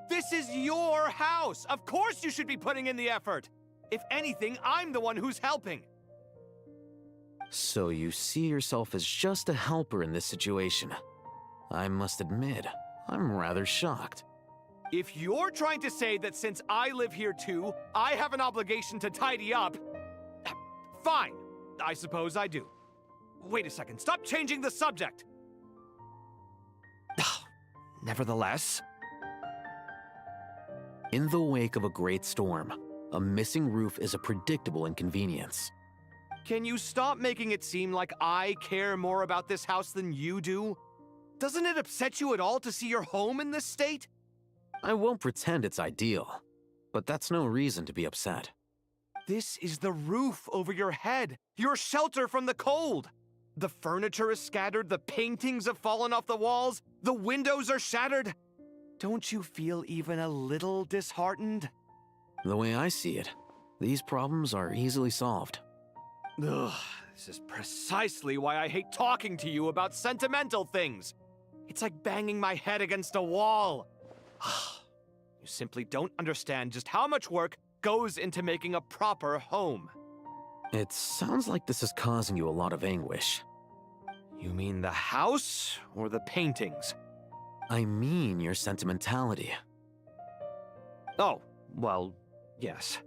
This is your house! Of course you should be putting in the effort! If anything, I'm the one who's helping! So you see yourself as just a helper in this situation. I must admit, I'm rather shocked. If you're trying to say that since I live here too, I have an obligation to tidy up, fine, I suppose I do. Wait a second, stop changing the subject! Nevertheless... In the wake of a great storm, a missing roof is a predictable inconvenience. Can you stop making it seem like I care more about this house than you do? Doesn't it upset you at all to see your home in this state? I won't pretend it's ideal, but that's no reason to be upset. This is the roof over your head, your shelter from the cold. The furniture is scattered, the paintings have fallen off the walls, the windows are shattered. Don't you feel even a little disheartened? The way I see it, these problems are easily solved. Ugh, this is precisely why I hate talking to you about sentimental things. It's like banging my head against a wall. You simply don't understand just how much work goes into making a proper home. It sounds like this is causing you a lot of anguish. You mean the house or the paintings? I mean your sentimentality. Oh, well, yes.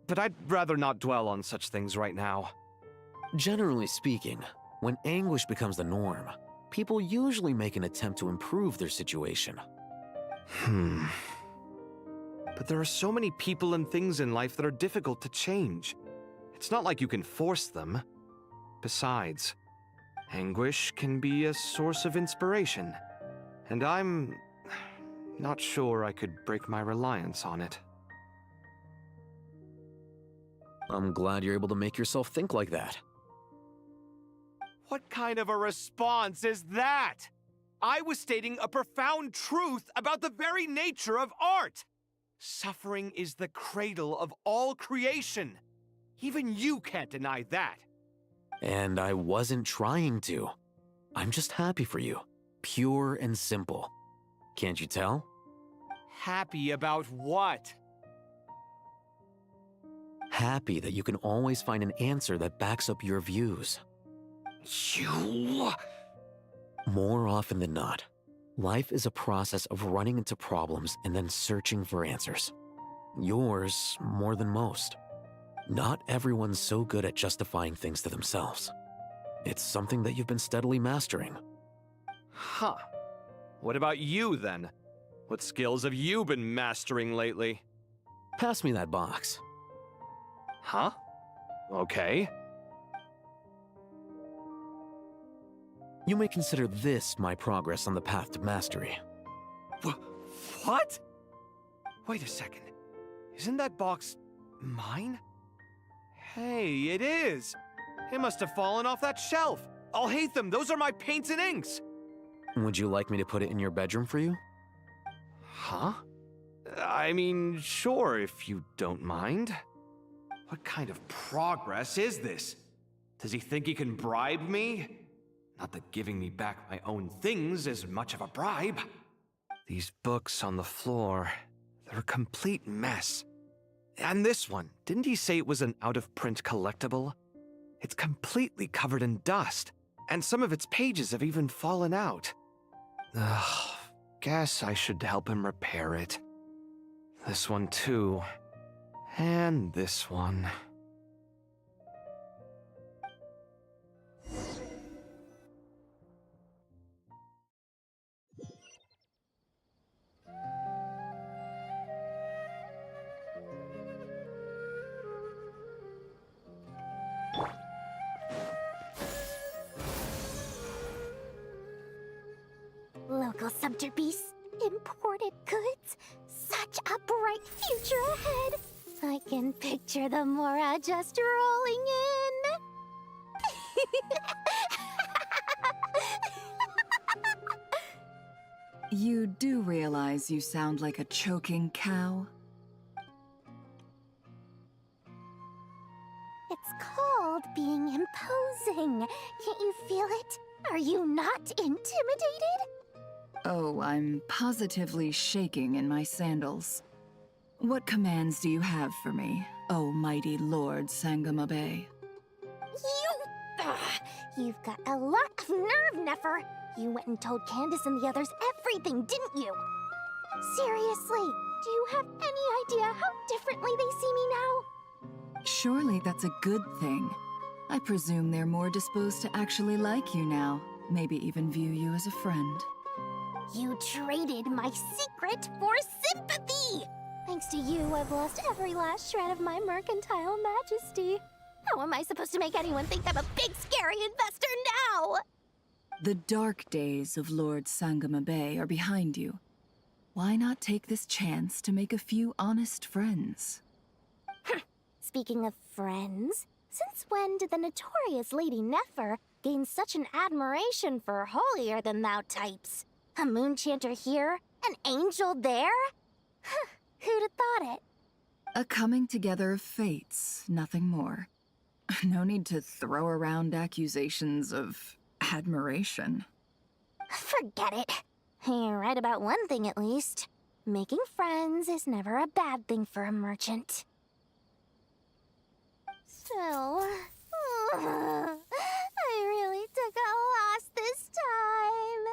But I'd rather not dwell on such things right now. Generally speaking, when anguish becomes the norm, people usually make an attempt to improve their situation. But there are so many people and things in life that are difficult to change. It's not like you can force them. Besides, anguish can be a source of inspiration. And I'm not sure I could break my reliance on it. I'm glad you're able to make yourself think like that. What kind of a response is that? I was stating a profound truth about the very nature of art. Suffering is the cradle of all creation. Even you can't deny that. And I wasn't trying to. I'm just happy for you. Pure and simple. Can't you tell? Happy about what? Happy that you can always find an answer that backs up your views. You... More often than not, life is a process of running into problems and then searching for answers. Yours more than most. Not everyone's so good at justifying things to themselves. It's something that you've been steadily mastering. Huh. What about you, then? What skills have you been mastering lately? Pass me that box. Huh? Okay. You may consider this my progress on the path to mastery. What? Wait a second. Isn't that box mine? Hey, it is! It must have fallen off that shelf! I'll hate them! Those are my paints and inks! Would you like me to put it in your bedroom for you? Huh? I mean, sure, if you don't mind. What kind of progress is this? Does he think he can bribe me? Not that giving me back my own things is much of a bribe. These books on the floor, they're a complete mess. And this one, didn't he say it was an out-of-print collectible? It's completely covered in dust, and some of its pages have even fallen out. Ugh, guess I should help him repair it. This one too. And this one. Local subter beasts, imported goods. Such a bright future ahead. I guess can picture the Mora just rolling in. You do realize you sound like a choking cow? It's called being imposing. Can't you feel it? Are you not intimidated? Oh, I'm positively shaking in my sandals. What commands do you have for me, oh mighty Lord Sangamabe? You've got a lot of nerve, Nefer. You went and told Candace and the others everything, didn't you? Seriously, do you have any idea how differently they see me now? Surely that's a good thing. I presume they're more disposed to actually like you now, maybe even view you as a friend. You traded my secret for sympathy! Thanks to you, I've lost every last shred of my mercantile majesty. How am I supposed to make anyone think I'm a big, scary investor now? The dark days of Lord Sangamabe are behind you. Why not take this chance to make a few honest friends? Speaking of friends, since when did the notorious Lady Nefer gain such an admiration for holier-than-thou types? A moon chanter here, an angel there? Who'd have thought it? A coming together of fates, nothing more. No need to throw around accusations of admiration. Forget it. You're right about one thing at least. Making friends is never a bad thing for a merchant. So, I really took a loss this time.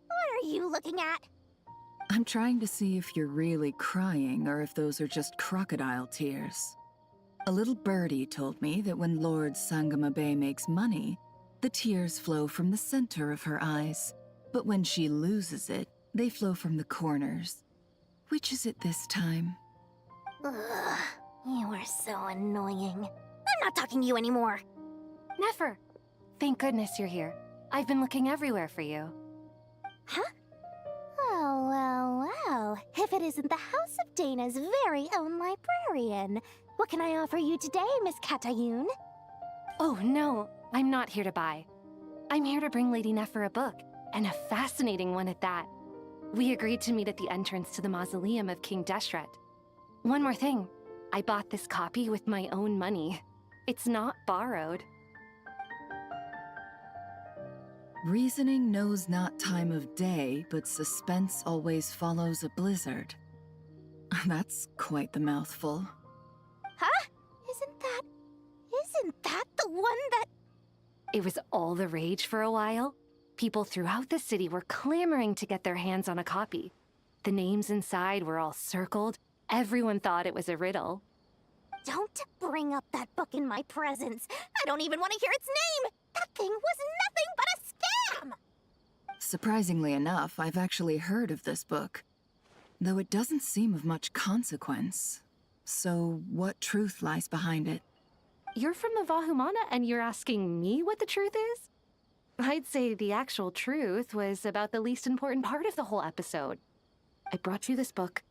What are you looking at? I'm trying to see if you're really crying or if those are just crocodile tears. A little birdie told me that when Lord Sangamabe makes money, the tears flow from the center of her eyes. But when she loses it, they flow from the corners. Which is it this time? Ugh, you are so annoying. I'm not talking to you anymore. Nefer, thank goodness you're here. I've been looking everywhere for you. Huh? Oh, well. If it isn't the House of Dana's very own librarian. What can I offer you today, Miss Katayun? Oh, no. I'm not here to buy. I'm here to bring Lady Nefer a book, and a fascinating one at that. We agreed to meet at the entrance to the mausoleum of King Deshret. One more thing. I bought this copy with my own money. It's not borrowed. Reasoning knows not time of day, but suspense always follows a blizzard. That's quite the mouthful. Huh? Isn't that the one that... It was all the rage for a while. People throughout the city were clamoring to get their hands on a copy. The names inside were all circled. Everyone thought it was a riddle. Don't bring up that book in my presence. I don't even want to hear its name. That thing was nothing but a scam. Surprisingly enough, I've actually heard of this book, though it doesn't seem of much consequence. So, what truth lies behind it? You're from the Vahumana and you're asking me what the truth is? I'd say the actual truth was about the least important part of the whole episode. I brought you this book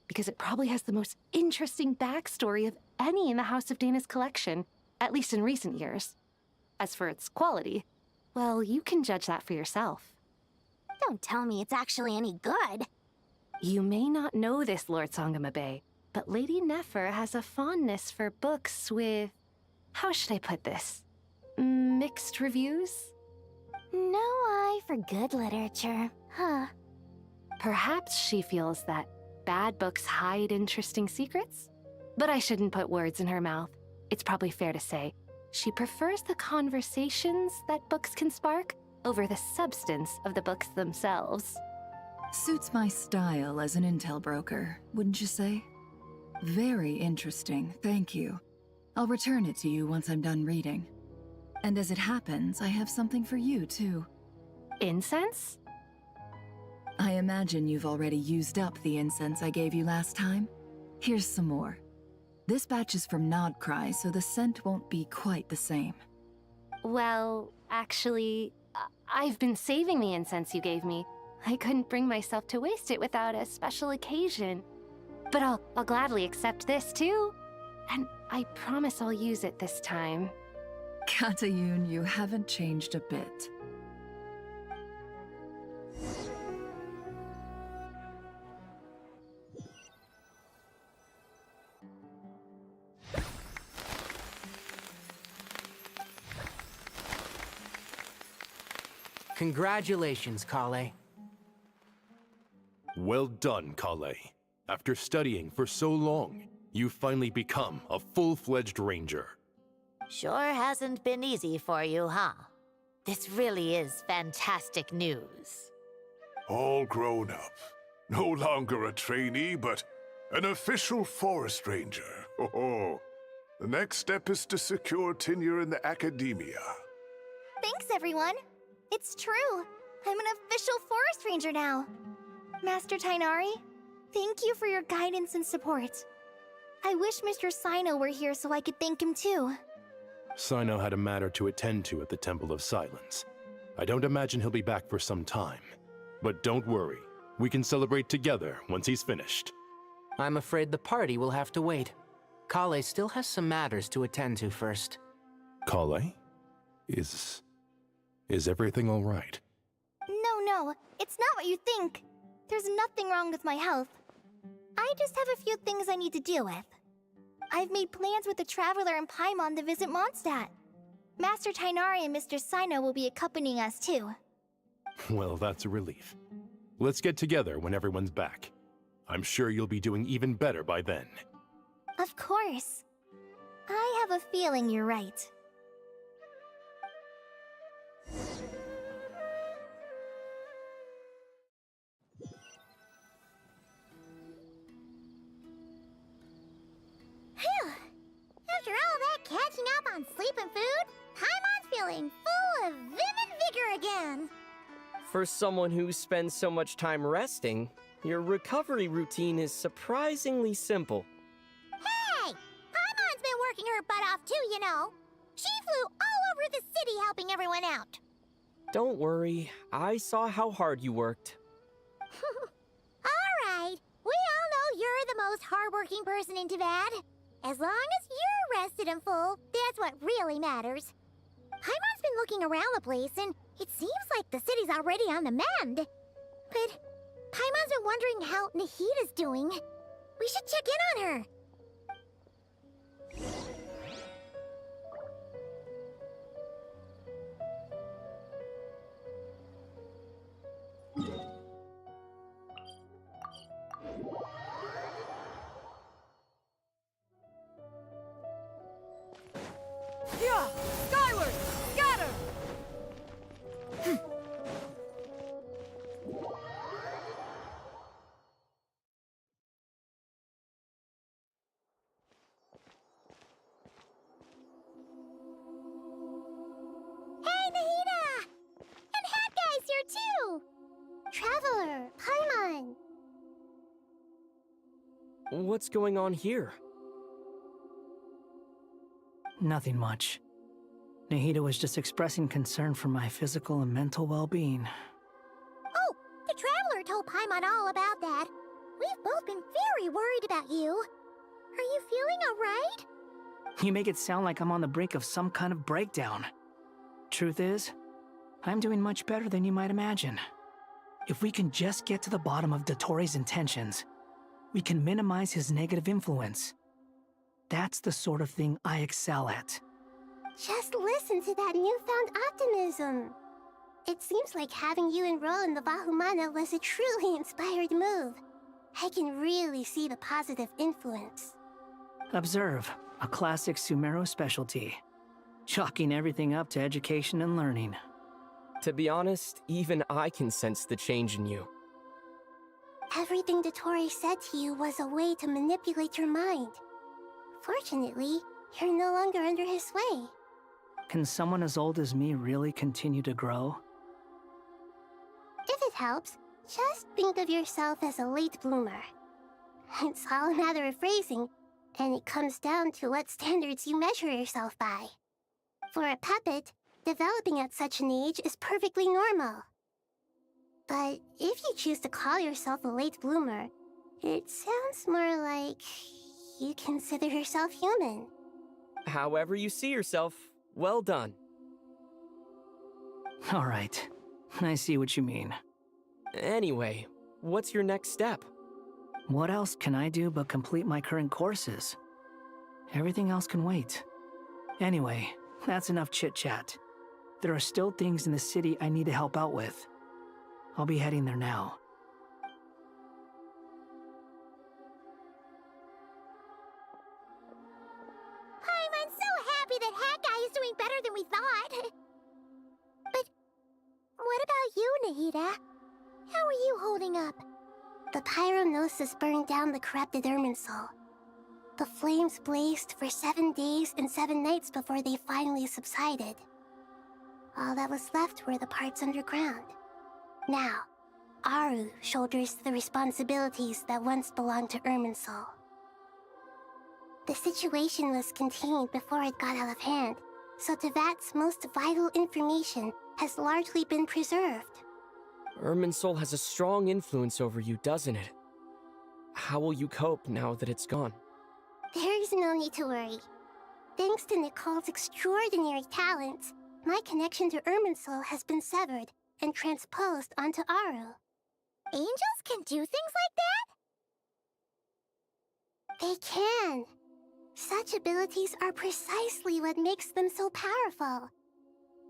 because it probably has the most interesting backstory of any in the House of Dana's collection, at least in recent years. As for its quality, well, you can judge that for yourself. Don't tell me it's actually any good. You may not know this, Lord Sangamabe, but Lady Nefer has a fondness for books with... how should I put this? Mixed reviews? No eye for good literature, huh? Perhaps she feels that bad books hide interesting secrets? But I shouldn't put words in her mouth. It's probably fair to say she prefers the conversations that books can spark over the substance of the books themselves. Suits my style as an intel broker, wouldn't you say? Very interesting, thank you. I'll return it to you once I'm done reading. And as it happens, I have something for you, too. Incense? I imagine you've already used up the incense I gave you last time. Here's some more. This batch is from Nodcry, so the scent won't be quite the same. Well, actually, I've been saving the incense you gave me. I couldn't bring myself to waste it without a special occasion. But I'll gladly accept this too. And I promise I'll use it this time. Katayun, you haven't changed a bit. Congratulations, Kale. Well done, Kale. After studying for so long, you've finally become a full-fledged ranger. Sure hasn't been easy for you, huh? This really is fantastic news. All grown up. No longer a trainee, but an official forest ranger. Oh, the next step is to secure tenure in the academia. Thanks, everyone. It's true. I'm an official forest ranger now. Master Tainari, thank you for your guidance and support. I wish Mr. Sino were here so I could thank him too. Sino had a matter to attend to at the Temple of Silence. I don't imagine he'll be back for some time. But don't worry, we can celebrate together once he's finished. I'm afraid the party will have to wait. Kale still has some matters to attend to first. Kale? Is everything all right? No, it's not what you think. There's nothing wrong with my health. I just have a few things I need to deal with. I've made plans with the Traveler and Paimon to visit Mondstadt. Master Tainari and Mr. Sino will be accompanying us too. Well, that's a relief. Let's get together when everyone's back. I'm sure you'll be doing even better by then. Of course. I have a feeling you're right. Phew! After all that catching up on sleep and food, Paimon's feeling full of vim and vigor again. For someone who spends so much time resting, your recovery routine is surprisingly simple. Hey! Paimon's been working her butt off too, you know. She flew all over the city helping everyone out. Don't worry, I saw how hard you worked. Alright, we all know you're the most hardworking person in Tavad. As long as you're rested and full, that's what really matters. Paimon's been looking around the place, and it seems like the city's already on the mend. But Paimon's been wondering how Nahida's doing. We should check in on her. Yeah! Skyward! Scatter! Hey, Nahida! And Hat Guy's here too! Traveler, Paimon. What's going on here? Nothing much. Nahida was just expressing concern for my physical and mental well-being. Oh, the Traveler told Paimon all about that. We've both been very worried about you. Are you feeling alright? You make it sound like I'm on the brink of some kind of breakdown. Truth is, I'm doing much better than you might imagine. If we can just get to the bottom of Dottoro's intentions, we can minimize his negative influence. That's the sort of thing I excel at. Just listen to that newfound optimism. It seems like having you enroll in the Vahumana was a truly inspired move. I can really see the positive influence. Observe, a classic Sumero specialty. Chalking everything up to education and learning. To be honest, even I can sense the change in you. Everything Dottori said to you was a way to manipulate your mind. Fortunately, you're no longer under his sway. Can someone as old as me really continue to grow? If it helps, just think of yourself as a late bloomer. It's all a matter of phrasing, and it comes down to what standards you measure yourself by. For a puppet, Developing at such an age is perfectly normal. But if you choose to call yourself a late bloomer, it sounds more like you consider yourself human. However you see yourself, well done. All right. I see what you mean. Anyway, what's your next step? What else can I do but complete my current courses? Everything else can wait. Anyway, that's enough chit-chat. There are still things in the city I need to help out with. I'll be heading there now. I'm so happy that Hat Guy is doing better than we thought. But what about you, Nahida? How are you holding up? The pyronosis burned down the corrupted Irminsul. The flames blazed for 7 days and 7 nights before they finally subsided. All that was left were the parts underground. Now, Aru shoulders the responsibilities that once belonged to Irminsul. The situation was contained before it got out of hand, so Tevat's most vital information has largely been preserved. Irminsul has a strong influence over you, doesn't it? How will you cope now that it's gone? There's no need to worry. Thanks to Nicole's extraordinary talents, my connection to Irminsul has been severed and transposed onto Aru. Angels can do things like that? They can. Such abilities are precisely what makes them so powerful.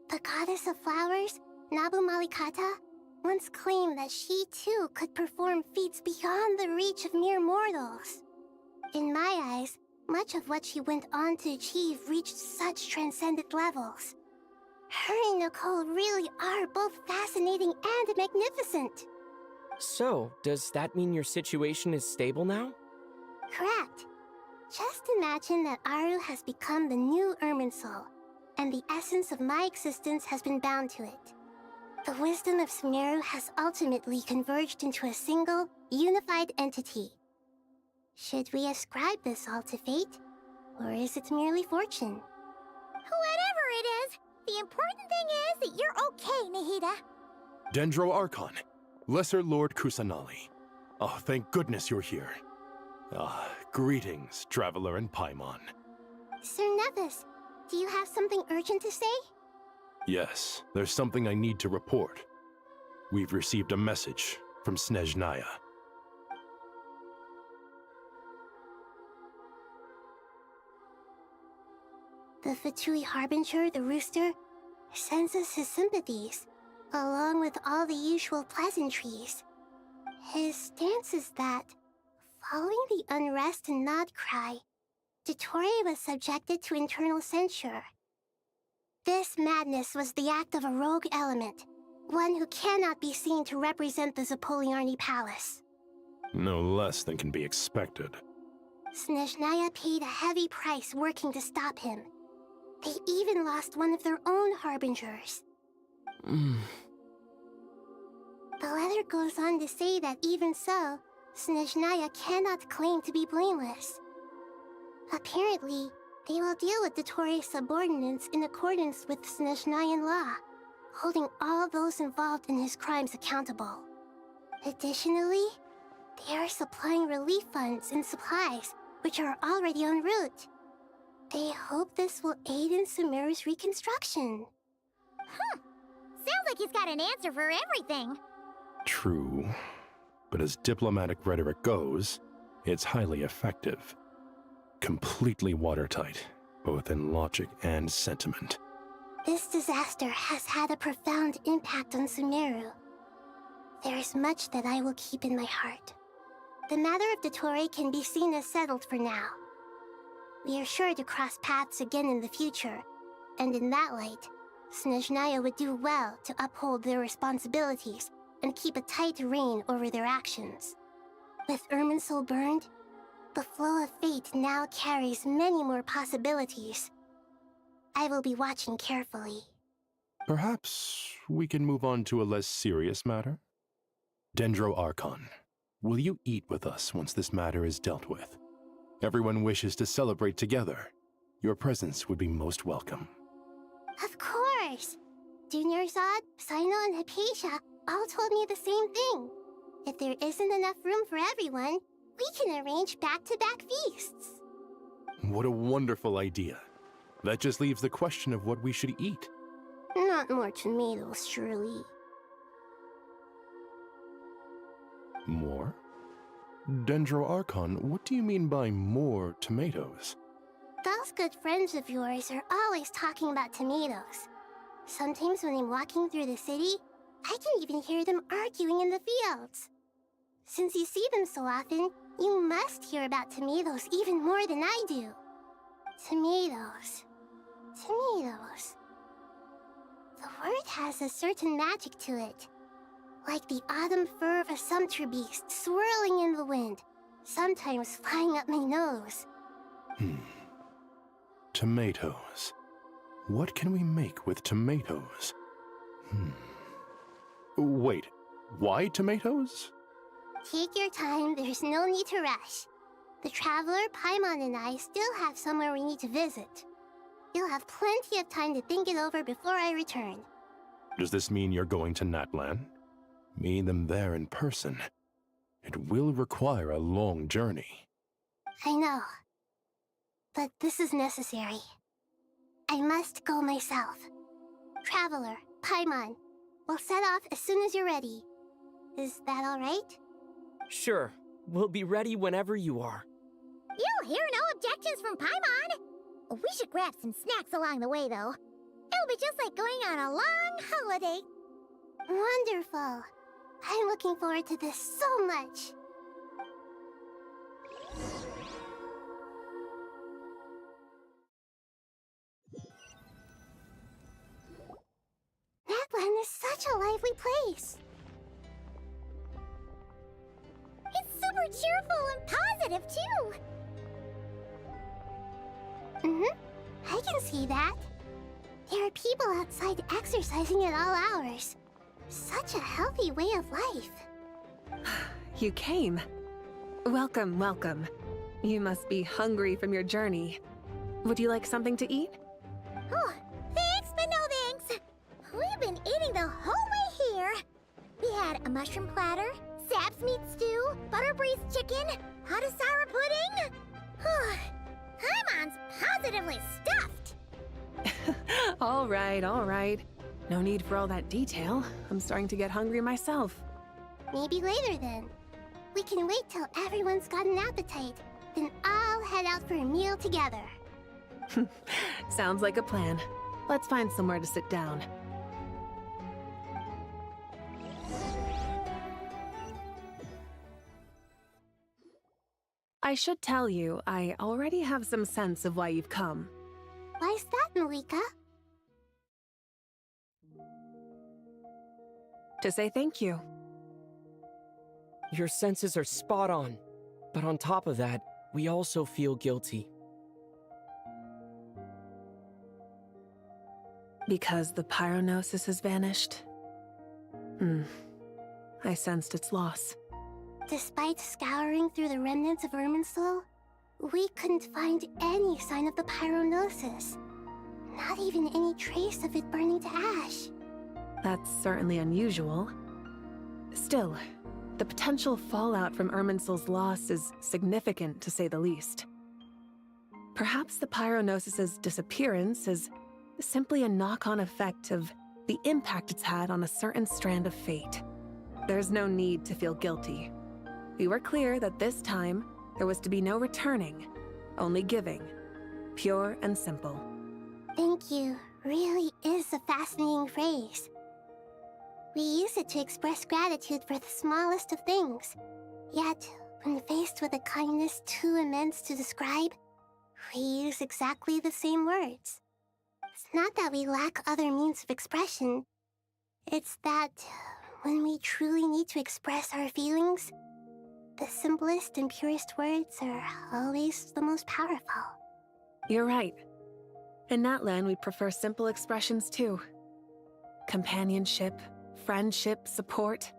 The goddess of flowers, Nabu Malikata, once claimed that she too could perform feats beyond the reach of mere mortals. In my eyes, much of what she went on to achieve reached such transcendent levels. Her and Nicole really are both fascinating and magnificent. So, does that mean your situation is stable now? Correct. Just imagine that Aru has become the new Irminsul, and the essence of my existence has been bound to it. The wisdom of Sumeru has ultimately converged into a single, unified entity. Should we ascribe this all to fate, or is it merely fortune? Whatever it is, the important thing is that you're okay, Nahida. Dendro Archon, Lesser Lord Kusanali. Oh, thank goodness you're here. Greetings, Traveler and Paimon. Sir Nevis, do you have something urgent to say? Yes, there's something I need to report. We've received a message from Snezhnaya. The Fatui Harbinger, the Rooster, sends us his sympathies, along with all the usual pleasantries. His stance is that, following the unrest and Nod Cry, Dottore was subjected to internal censure. This madness was the act of a rogue element, one who cannot be seen to represent the Zapoliarni Palace. No less than can be expected. Snezhnaya paid a heavy price working to stop him. They even lost one of their own Harbingers. The letter goes on to say that even so, Snezhnaya cannot claim to be blameless. Apparently, they will deal with Dottore's subordinates in accordance with Snezhnayan law, holding all those involved in his crimes accountable. Additionally, they are supplying relief funds and supplies, which are already en route. They hope this will aid in Sumeru's reconstruction. Sounds like he's got an answer for everything. True. But as diplomatic rhetoric goes, it's highly effective. Completely watertight, both in logic and sentiment. This disaster has had a profound impact on Sumeru. There is much that I will keep in my heart. The matter of Dottore can be seen as settled for now. We are sure to cross paths again in the future, and in that light, Snezhnaya would do well to uphold their responsibilities and keep a tight rein over their actions. With Irminsul burned, the flow of fate now carries many more possibilities. I will be watching carefully. Perhaps we can move on to a less serious matter? Dendro Archon, will you eat with us once this matter is dealt with? Everyone wishes to celebrate together. Your presence would be most welcome. Of course! course. Junior Zod, Sino, and Hypatia all told me the same thing. If there isn't enough room for everyone, we can arrange back-to-back feasts. What a wonderful idea. That just leaves the question of what we should eat. Not more tomatoes, surely. More? Dendro Archon, what do you mean by more tomatoes? Those good friends of yours are always talking about tomatoes. Sometimes when I'm walking through the city, I can even hear them arguing in the fields. Since you see them so often, you must hear about tomatoes even more than I do. Tomatoes. Tomatoes. The word has a certain magic to it. Like the autumn fur of a sumpter beast swirling in the wind, sometimes flying up my nose. Tomatoes. What can we make with tomatoes? Wait, why tomatoes? Take your time, there's no need to rush. The Traveler, Paimon, and I still have somewhere we need to visit. You'll have plenty of time to think it over before I return. Does this mean you're going to Natlan? Meeting them there in person. It will require a long journey. I know. But this is necessary. I must go myself. Traveler, Paimon, we'll set off as soon as you're ready. Is that all right? Sure. We'll be ready whenever you are. You'll hear no objections from Paimon. We should grab some snacks along the way, though. It'll be just like going on a long holiday. Wonderful. I'm looking forward to this so much. Natlan is such a lively place. It's super cheerful and positive, too. I can see that. There are people outside exercising at all hours. Such a healthy way of life. You came. Welcome, welcome. You must be hungry from your journey. Would you like something to eat? Oh, thanks, but no thanks. We've been eating the whole way here. We had a mushroom platter, Sap's meat stew, butter braised chicken, Hadasara pudding. Paimon's positively stuffed. All right, all right. No need for all that detail. I'm starting to get hungry myself. Maybe later then. We can wait till everyone's got an appetite, then I'll head out for a meal together. Sounds like a plan. Let's find somewhere to sit down. I should tell you, I already have some sense of why you've come. Why's that, Malika? To say thank you. Your senses are spot on. But on top of that, we also feel guilty. Because the pyronosis has vanished? I sensed its loss. Despite scouring through the remnants of Irminsul, we couldn't find any sign of the pyronosis. Not even any trace of it burning to ash. That's certainly unusual. Still, the potential fallout from Irminsul's loss is significant, to say the least. Perhaps the pyronosis's disappearance is simply a knock-on effect of the impact it's had on a certain strand of fate. There's no need to feel guilty. We were clear that this time, there was to be no returning, only giving. Pure and simple. Thank you really is a fascinating phrase. We use it to express gratitude for the smallest of things. Yet, when faced with a kindness too immense to describe, we use exactly the same words. It's not that we lack other means of expression. It's that when we truly need to express our feelings, the simplest and purest words are always the most powerful. You're right. In Natlan, we prefer simple expressions too. Companionship, friendship, support.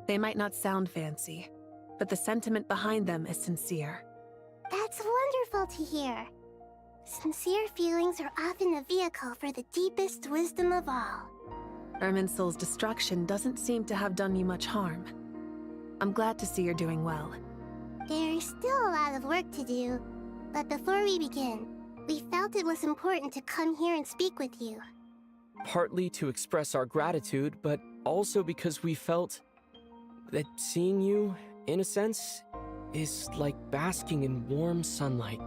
They might not sound fancy, but the sentiment behind them is sincere. That's wonderful to hear. Sincere feelings are often a vehicle for the deepest wisdom of all. Irminsul's destruction doesn't seem to have done you much harm. I'm glad to see you're doing well. There's still a lot of work to do, but before we begin, we felt it was important to come here and speak with you. Partly to express our gratitude, but also because we felt that seeing you, in a sense, is like basking in warm sunlight.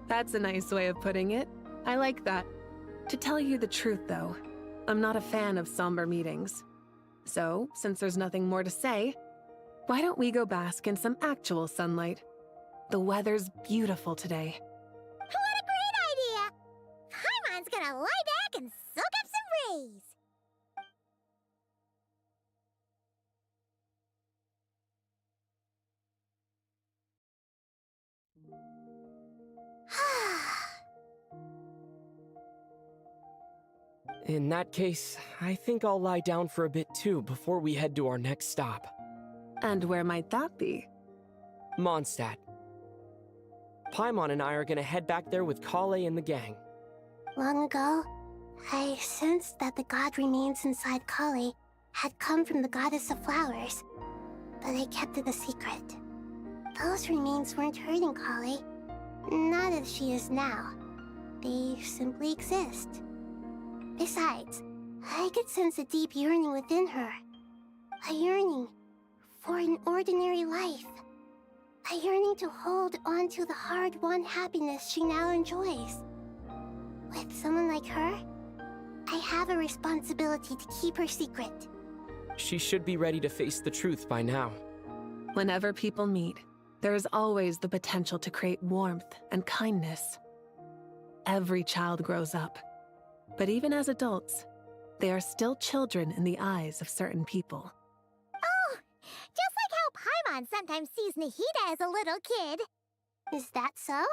That's a nice way of putting it. I like that. To tell you the truth, though, I'm not a fan of somber meetings. So, since there's nothing more to say, why don't we go bask in some actual sunlight? The weather's beautiful today. What a great idea! Paimon's gonna lie back and soak up some rays! In that case, I think I'll lie down for a bit too before we head to our next stop. And where might that be? Mondstadt. Paimon and I are gonna head back there with Kale and the gang. Long ago, I sensed that the god remains inside Kale had come from the goddess of flowers, but I kept it a secret. Those remains weren't hurting Kale, not as she is now. They simply exist. Besides, I could sense a deep yearning within her. A yearning for an ordinary life. A yearning to hold on to the hard-won happiness she now enjoys. With someone like her, I have a responsibility to keep her secret. She should be ready to face the truth by now. Whenever people meet, there is always the potential to create warmth and kindness. Every child grows up. But even as adults, they are still children in the eyes of certain people. Oh, just like how Paimon sometimes sees Nahida as a little kid. Is that so?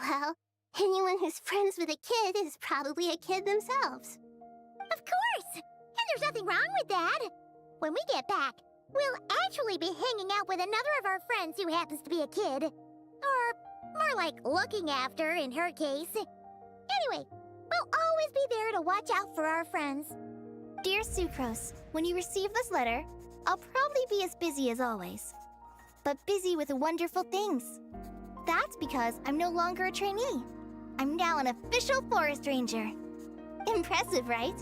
Well, anyone who's friends with a kid is probably a kid themselves. Of course! And there's nothing wrong with that. When we get back, we'll actually be hanging out with another of our friends who happens to be a kid. Or more like looking after, in her case. Anyway, we'll always be there to watch out for our friends. Dear Sucrose, when you receive this letter, I'll probably be as busy as always. But busy with wonderful things. That's because I'm no longer a trainee. I'm now an official forest ranger. Impressive, right?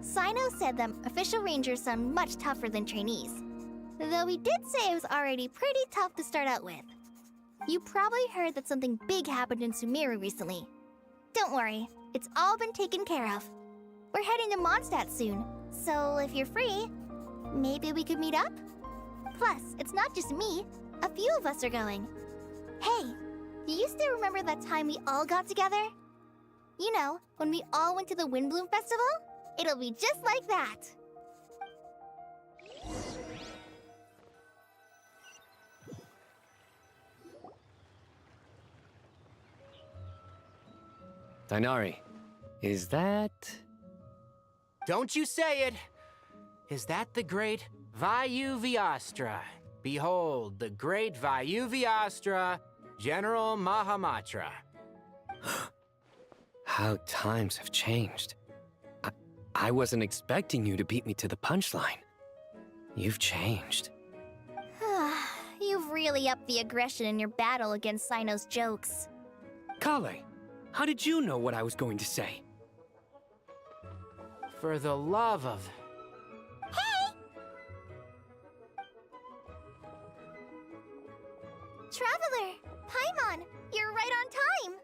Sino said that official rangers sound much tougher than trainees. Though he did say it was already pretty tough to start out with. You probably heard that something big happened in Sumeru recently. Don't worry, it's all been taken care of. We're heading to Mondstadt soon, so if you're free, maybe we could meet up? Plus, it's not just me. A few of us are going. Hey, do you still remember that time we all got together? You know, when we all went to the Windbloom Festival? It'll be just like that. Dainari, is that... Don't you say it! Is that the great Vayu-Vyastra? Behold, the great Vayu-Vyastra, General Mahamatra. How times have changed. I wasn't expecting you to beat me to the punchline. You've changed. You've really upped the aggression in your battle against Sino's jokes. Kale, how did you know what I was going to say? For the love of... Hey! Traveler! Paimon! You're right on time!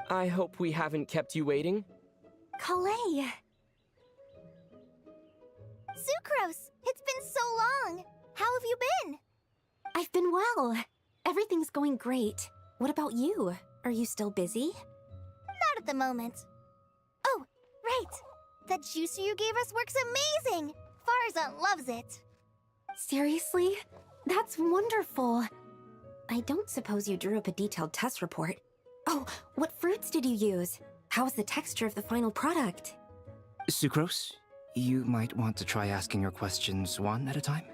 I hope we haven't kept you waiting. Kale! Sucrose! It's been so long! How have you been? I've been well. Everything's going great. What about you? Are you still busy? Not at the moment. Oh, right! That juicer you gave us works amazing! Farzan loves it! Seriously? That's wonderful. I don't suppose you drew up a detailed test report. Oh, what fruits did you use? How was the texture of the final product? Sucrose, you might want to try asking your questions one at a time.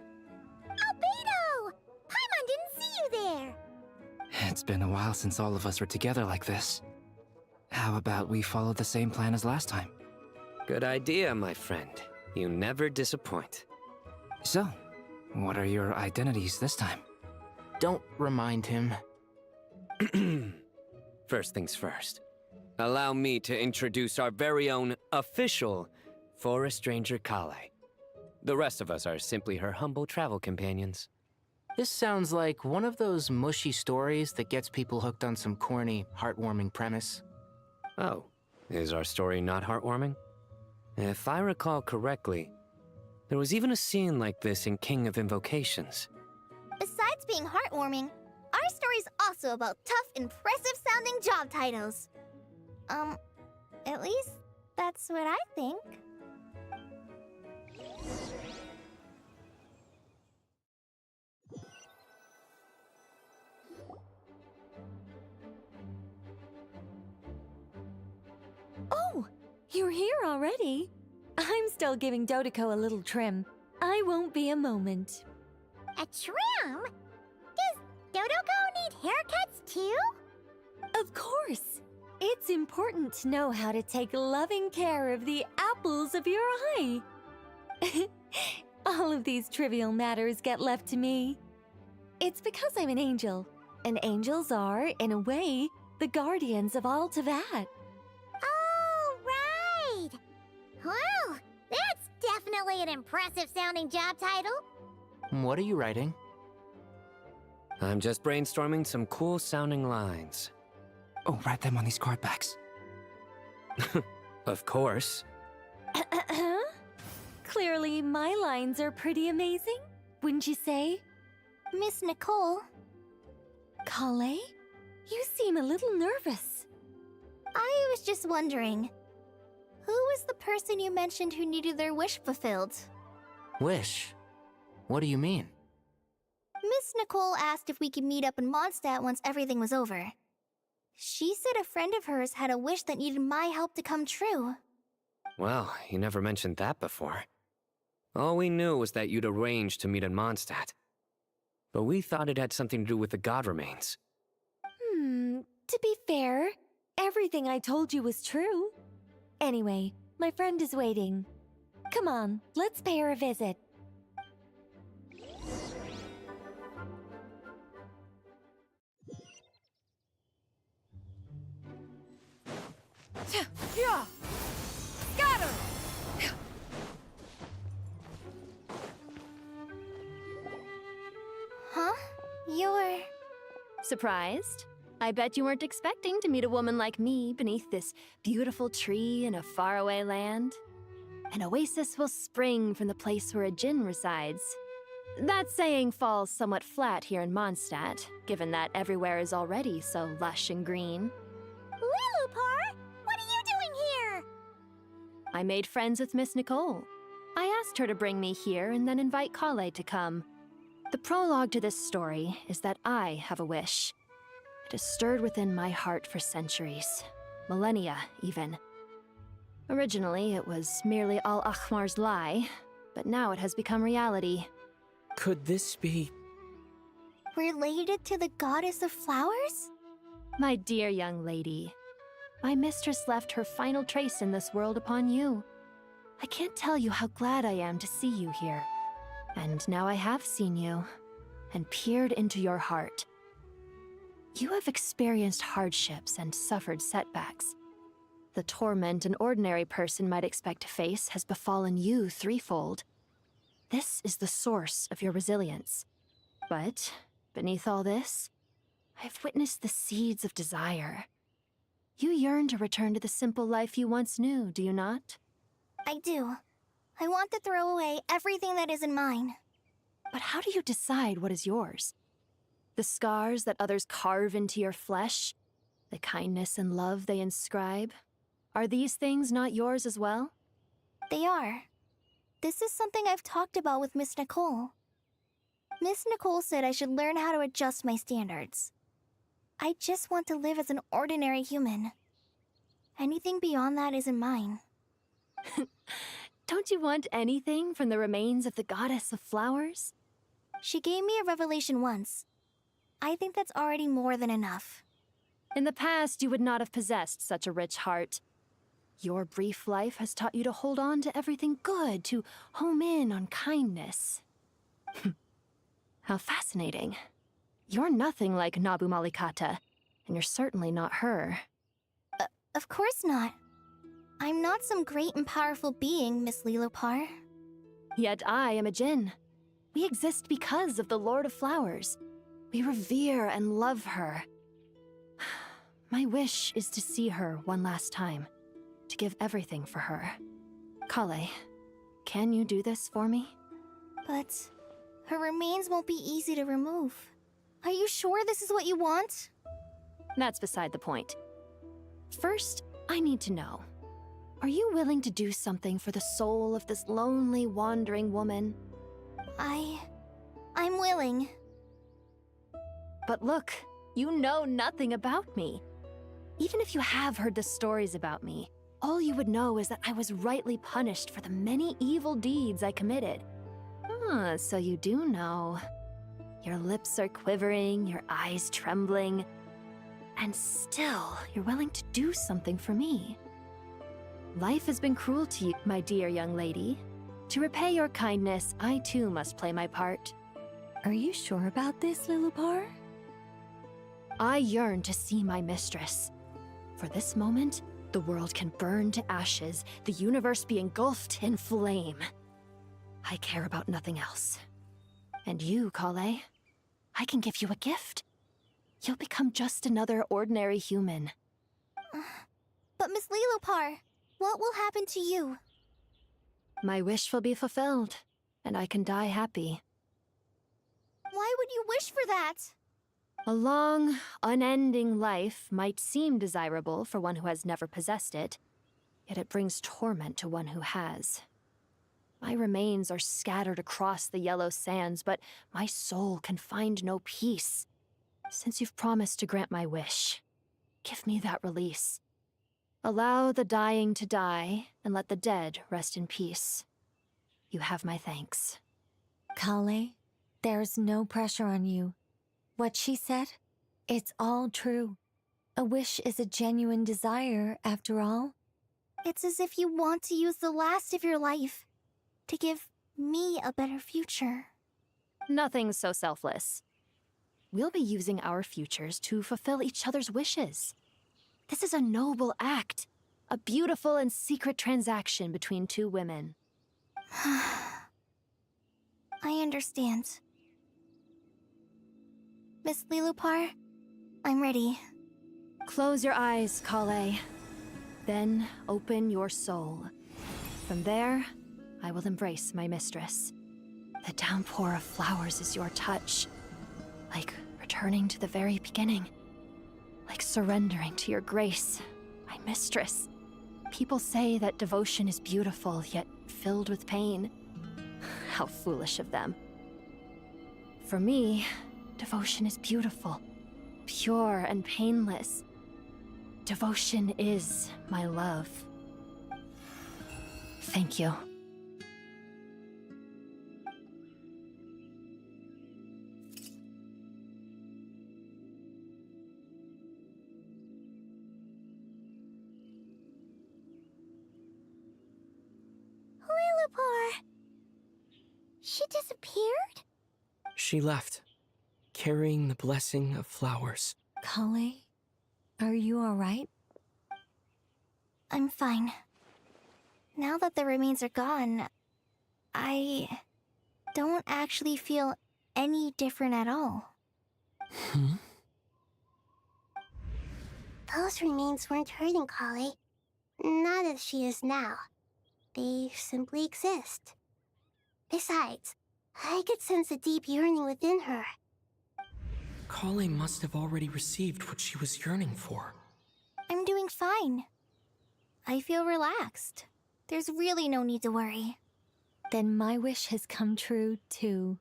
Albedo! Paimon didn't see you there! It's been a while since all of us were together like this. How about we follow the same plan as last time? Good idea, my friend. You never disappoint. So, what are your identities this time? Don't remind him. First things first. Allow me to introduce our very own official Forest Ranger Kale. The rest of us are simply her humble travel companions. This sounds like one of those mushy stories that gets people hooked on some corny, heartwarming premise. Oh, is our story not heartwarming? If I recall correctly, there was even a scene like this in King of Invocations. Besides being heartwarming, our story's also about tough, impressive-sounding job titles. At least that's what I think. Oh, you're here already? I'm still giving Dodeko a little trim. I won't be a moment. A trim? Does Dodoko need haircuts too? Of course. It's important to know how to take loving care of the apples of your eye. All of these trivial matters get left to me. It's because I'm an angel, and angels are, in a way, the guardians of all Teyvat. Oh, right! Well, that's definitely an impressive-sounding job title. What are you writing? I'm just brainstorming some cool-sounding lines. Oh, write them on these card backs. Of course. Clearly, my lines are pretty amazing, wouldn't you say? Miss Nicole. Kale? You seem a little nervous. I was just wondering, who was the person you mentioned who needed their wish fulfilled? Wish? What do you mean? Miss Nicole asked if we could meet up in Mondstadt once everything was over. She said a friend of hers had a wish that needed my help to come true. Well, you never mentioned that before. All we knew was that you'd arranged to meet in Mondstadt. But we thought it had something to do with the god remains. To be fair, everything I told you was true. Anyway, my friend is waiting. Come on, let's pay her a visit. Yeah! Scatter! Huh? You're... Surprised? I bet you weren't expecting to meet a woman like me beneath this beautiful tree in a faraway land. An oasis will spring from the place where a djinn resides. That saying falls somewhat flat here in Mondstadt, given that everywhere is already so lush and green. Lilupar, what are you doing here? I made friends with Miss Nicole. I asked her to bring me here and then invite Kale to come. The prologue to this story is that I have a wish. It has stirred within my heart for centuries, millennia even. Originally, it was merely Al-Ahmar's lie, but now it has become reality. Could this be... related to the goddess of flowers? My dear young lady, my mistress left her final trace in this world upon you. I can't tell you how glad I am to see you here. And now I have seen you, and peered into your heart. You have experienced hardships and suffered setbacks. The torment an ordinary person might expect to face has befallen you threefold. This is the source of your resilience. But, beneath all this, I've witnessed the seeds of desire. You yearn to return to the simple life you once knew, do you not? I do. I want to throw away everything that isn't mine. But how do you decide what is yours? The scars that others carve into your flesh? The kindness and love they inscribe? Are these things not yours as well? They are. This is something I've talked about with Miss Nicole. Miss Nicole said I should learn how to adjust my standards. I just want to live as an ordinary human. Anything beyond that isn't mine. Don't you want anything from the remains of the goddess of flowers? She gave me a revelation once. I think that's already more than enough. In the past, you would not have possessed such a rich heart. Your brief life has taught you to hold on to everything good, to home in on kindness. How fascinating. You're nothing like Nabu Malikata, and you're certainly not her. Of course not. I'm not some great and powerful being, Miss Lilopar. Yet I am a Jinn. We exist because of the Lord of Flowers. We revere and love her. My wish is to see her one last time, to give everything for her. Kale, can you do this for me? But her remains won't be easy to remove. Are you sure this is what you want? That's beside the point. First, I need to know. Are you willing to do something for the soul of this lonely, wandering woman? I'm willing. But look, you know nothing about me. Even if you have heard the stories about me, all you would know is that I was rightly punished for the many evil deeds I committed. Ah, so you do know. Your lips are quivering, your eyes trembling, and still you're willing to do something for me. Life has been cruel to you, my dear young lady. To repay your kindness, I too must play my part. Are you sure about this, Lilopar? I yearn to see my mistress. For this moment, the world can burn to ashes, the universe be engulfed in flame. I care about nothing else. And you, Kale, I can give you a gift. You'll become just another ordinary human. But Miss Lilopar, what will happen to you? My wish will be fulfilled, and I can die happy. Why would you wish for that? A long, unending life might seem desirable for one who has never possessed it, yet it brings torment to one who has. My remains are scattered across the yellow sands, but my soul can find no peace. Since you've promised to grant my wish, give me that release. Allow the dying to die, and let the dead rest in peace. You have my thanks. Kale, there's no pressure on you. What she said, it's all true. A wish is a genuine desire, after all. It's as if you want to use the last of your life to give me a better future. Nothing's so selfless. We'll be using our futures to fulfill each other's wishes. This is a noble act, a beautiful and secret transaction between two women. I understand. Miss Lilopar, I'm ready. Close your eyes, Kale. Then open your soul. From there, I will embrace my mistress. The downpour of flowers is your touch. Like returning to the very beginning. Like surrendering to your grace, my mistress. People say that devotion is beautiful, yet filled with pain. How foolish of them. For me, devotion is beautiful, pure and painless. Devotion is my love. Thank you. Lilopar! She disappeared? She left, carrying the blessing of flowers. Kale, are you alright? I'm fine. Now that the remains are gone, I don't actually feel any different at all. Those remains weren't hurting Kale. Not as she is now. They simply exist. Besides, I could sense a deep yearning within her. Kale must have already received what she was yearning for. I'm doing fine. I feel relaxed. There's really no need to worry. Then my wish has come true, too.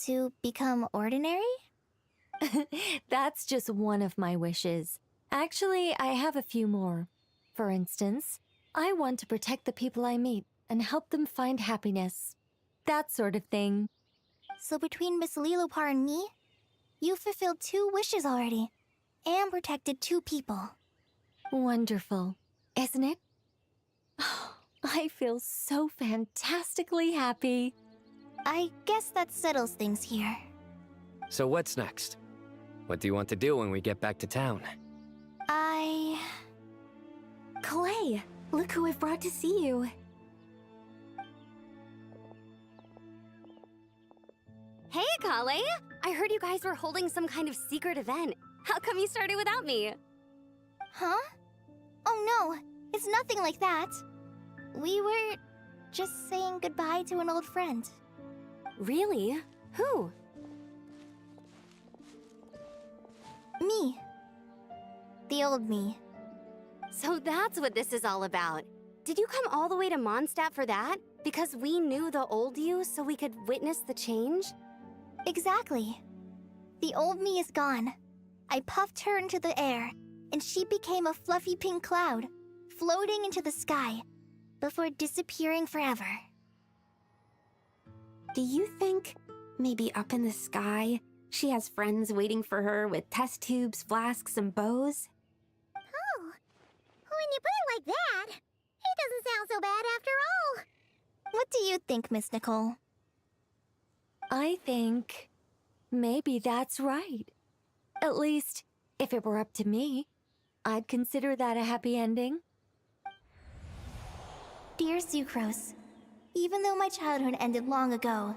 To become ordinary? That's just one of my wishes. Actually, I have a few more. For instance, I want to protect the people I meet and help them find happiness. That sort of thing. So between Miss Lilopar and me, You fulfilled 2 wishes already, and protected 2 people. Wonderful, isn't it? I feel so fantastically happy. I guess that settles things here. So what's next? What do you want to do when we get back to town? Clay, look who I've brought to see you. Hey, Kale! I heard you guys were holding some kind of secret event. How come you started without me? Huh? Oh no, it's nothing like that. We were just saying goodbye to an old friend. Really? Who? Me. The old me. So that's what this is all about. Did you come all the way to Mondstadt for that? Because we knew the old you so we could witness the change? Exactly. The old me is gone. I puffed her into the air, and she became a fluffy pink cloud, floating into the sky, before disappearing forever. Do you think, maybe up in the sky, she has friends waiting for her with test tubes, flasks, and bows? Oh, when you put it like that, it doesn't sound so bad after all. What do you think, Miss Nicole? I think maybe that's right. At least, if it were up to me, I'd consider that a happy ending. Dear Sucrose, even though my childhood ended long ago,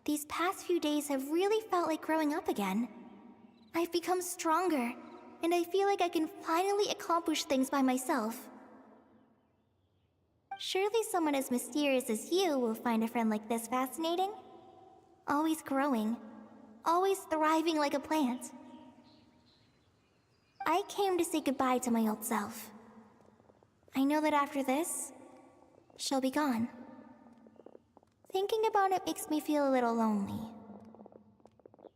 these past few days have really felt like growing up again. I've become stronger, and I feel like I can finally accomplish things by myself. Surely someone as mysterious as you will find a friend like this fascinating? Always growing, always thriving like a plant. I came to say goodbye to my old self. I know that after this, she'll be gone. Thinking about it makes me feel a little lonely.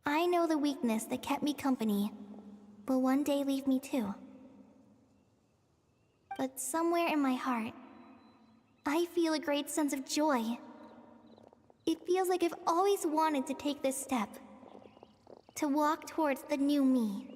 I know the weakness that kept me company will one day leave me too. But somewhere in my heart, I feel a great sense of joy. It feels like I've always wanted to take this step, to walk towards the new me.